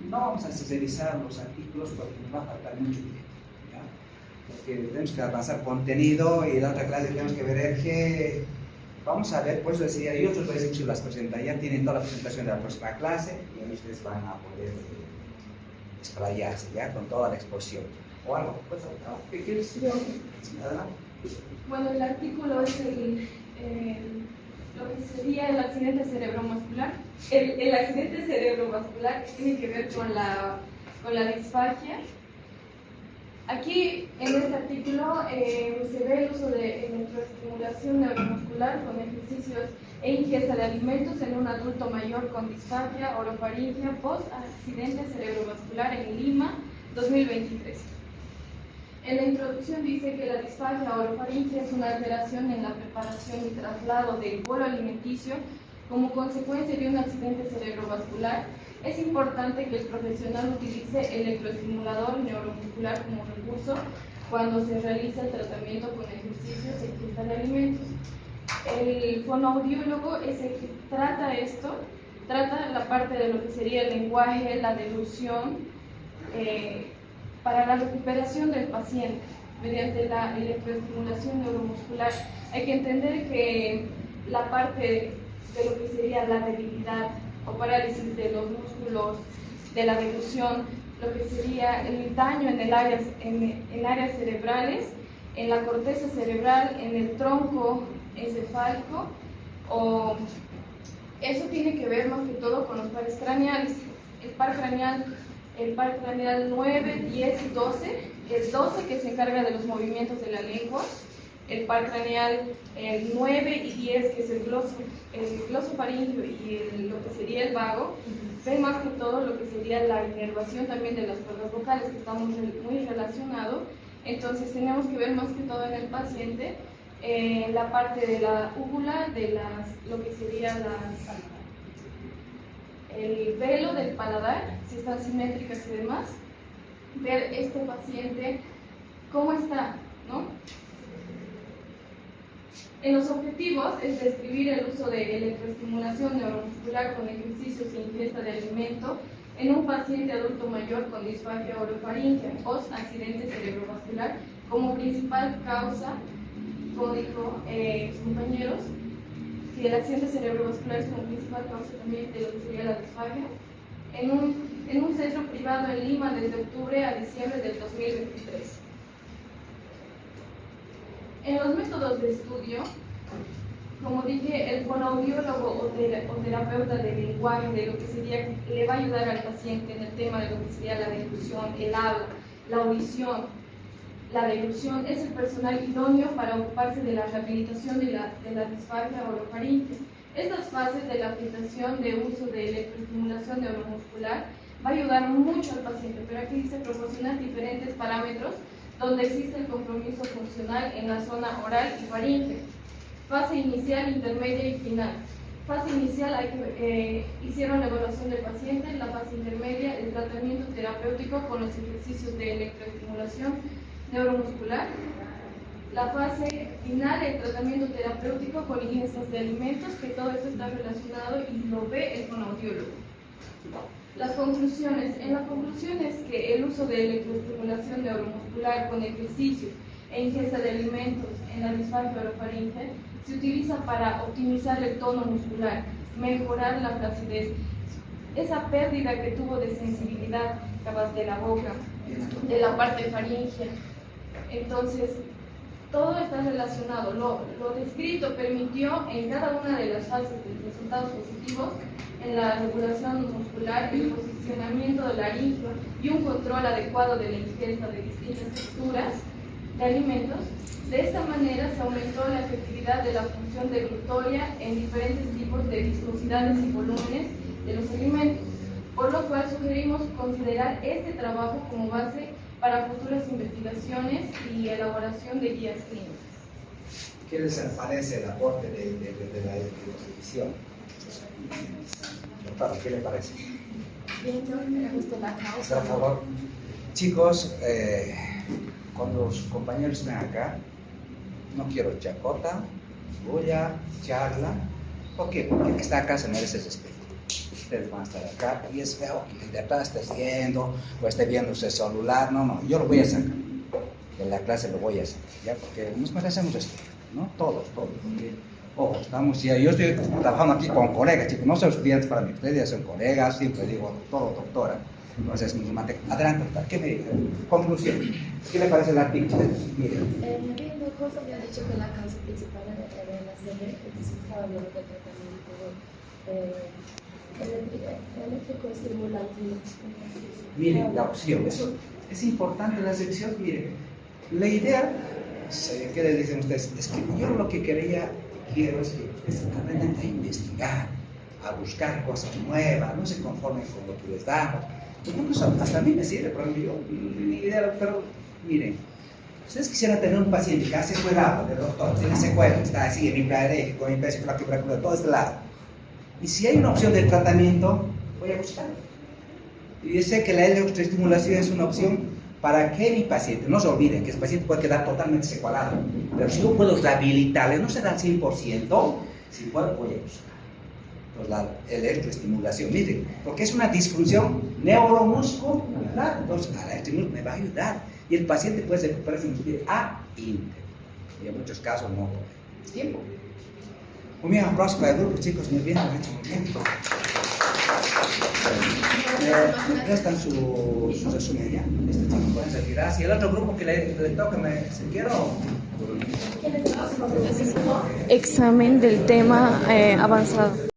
No vamos a revisar los artículos porque nos va a faltar mucho tiempo, ¿ya? Porque tenemos que avanzar contenido y la otra clase tenemos que ver que vamos a ver, pues decía, yo os voy a decir si las presentan, ya tienen toda la presentación de la próxima clase y ahí ustedes van a poder explayarse, ya, con toda la exposición. O algo, pues, ¿qué quieres decir? Adelante. Bueno, el artículo es lo que sería el accidente cerebrovascular. El accidente cerebrovascular tiene que ver con la disfagia. Aquí en este artículo se ve el uso de electroestimulación neuromuscular con ejercicios e ingesta de alimentos en un adulto mayor con disfagia orofaringia post-accidente cerebrovascular en Lima, 2023. En la introducción dice que la disfagia orofaringia es una alteración en la preparación y traslado del bolo alimenticio como consecuencia de un accidente cerebrovascular. Es importante que el profesional utilice electroestimulador neuromuscular como recurso cuando se realiza el tratamiento con ejercicios e ingesta de alimentos. El fonoaudiólogo es el que trata esto, trata la parte de lo que sería el lenguaje, la deglución, para la recuperación del paciente mediante la electroestimulación neuromuscular. Hay que entender que la parte de lo que sería la debilidad o parálisis de los músculos de la deglución, lo que sería el daño en áreas cerebrales, en la corteza cerebral, en el tronco encefálico, eso tiene que ver más que todo con los pares craneales. El par craneal 9, 10 y 12, el 12 que se encarga de los movimientos de la lengua, el par craneal 9 y 10 que es el glosofaringio y lo que sería el vago, ven más que todo lo que sería la inervación también de las cuerdas vocales, que está muy relacionado. Entonces tenemos que ver más que todo en el paciente la parte de la úvula, de lo que sería el velo del paladar, si están simétricas y demás, ver este paciente cómo está, ¿no? En los objetivos es describir el uso de electroestimulación neuromuscular con ejercicios e ingesta de alimento en un paciente adulto mayor con disfagia orofaríngea post accidente cerebrovascular como principal causa, como dijo sus compañeros, que el accidente cerebrovascular es como principal causa también de lo que sería la disfagia, en un centro privado en Lima desde octubre a diciembre del 2023. En los métodos de estudio, como dije, el fonoaudiólogo o terapeuta de lenguaje, de lo que sería, le va a ayudar al paciente en el tema de lo que sería la deglución, el habla, la audición. La deglución es el personal idóneo para ocuparse de la rehabilitación de la disfagia orofaríngea. Estas fases de la aplicación de uso de electroestimulación neuromuscular va a ayudar mucho al paciente, pero aquí dice proporcionar diferentes parámetros donde existe el compromiso funcional en la zona oral y faríngea. Fase inicial, intermedia y final. Fase inicial, hicieron la evaluación del paciente. La fase intermedia, el tratamiento terapéutico con los ejercicios de electroestimulación neuromuscular. La fase final, el tratamiento terapéutico con ingestas de alimentos, que todo esto está relacionado y lo ve el fonoaudiólogo. Las conclusiones. En la conclusión es que el uso de electroestimulación neuromuscular con ejercicios e ingesta de alimentos en la disfagia orofaríngea se utiliza para optimizar el tono muscular, mejorar la flacidez, esa pérdida que tuvo de sensibilidad capaz de la boca, de la parte faríngea. Entonces, todo está relacionado. Lo descrito permitió en cada una de las fases de resultados positivos en la regulación muscular, el posicionamiento del laringio y un control adecuado de la ingesta de distintas texturas de alimentos. De esta manera se aumentó la efectividad de la función deglutoria en diferentes tipos de viscosidades y volúmenes de los alimentos, por lo cual sugerimos considerar este trabajo como base para futuras investigaciones y elaboración de guías clínicas. ¿Qué les parece el aporte de la televisión? Doctor, ¿qué le parece? Bien, me gustó la causa. Por favor, chicos, cuando los compañeros estén acá, no quiero chacota, bulla, charla. ¿Por qué? Porque el que está acá se merece respeto. Ustedes van a estar acá y es feo que el de atrás esté viendo o esté viendo su celular. No, yo lo voy a sacar. En la clase lo voy a sacar, ¿ya? Porque nos merecemos respeto, ¿no? Todos. Porque, ojo, yo estoy trabajando aquí con colegas, chicos, no son estudiantes para mí, ustedes ya son colegas, siempre digo, todo doctora. Entonces, adelante, ¿qué me dice? Conclusión. ¿Qué le parece el artículo? Mire. Viendo cosas, había dicho que la causa principal era la serie, entonces estaba hablando de tratamiento eléctrico estimulante. Mire, la opción, eso es importante la selección. Mire, la idea, ¿qué les dicen ustedes? Es que yo lo que quiero es que se aprendan a investigar, a buscar cosas nuevas, no se conformen con lo que les damos. Incluso hasta a mí me sirve, por ejemplo, yo, mi idea, pero miren, ustedes quisieran tener un paciente que hace cuidado del doctor, tiene secuelas, está así en mi PAD, con mi PSP, todo este lado. Y si hay una opción de tratamiento, voy a buscar. Y yo sé que la electroestimulación es una opción para que mi paciente, no se olviden que ese paciente puede quedar totalmente secualado, pero si yo puedo rehabilitarle, no será al 100%, si puedo, voy a buscar. Pues la electroestimulación, miren, porque es una disfunción neuromuscular, entonces a la estimulación me va a ayudar y el paciente puede recuperarse a íntegro. Y en muchos casos no es tiempo. Un bien aplauso para el grupo, chicos, muy bien, lo han hecho muy bien. Me prestan su resumen ya. Este chico puede retirar. Si el otro grupo que le toca se quiero. Examen del tema avanzado.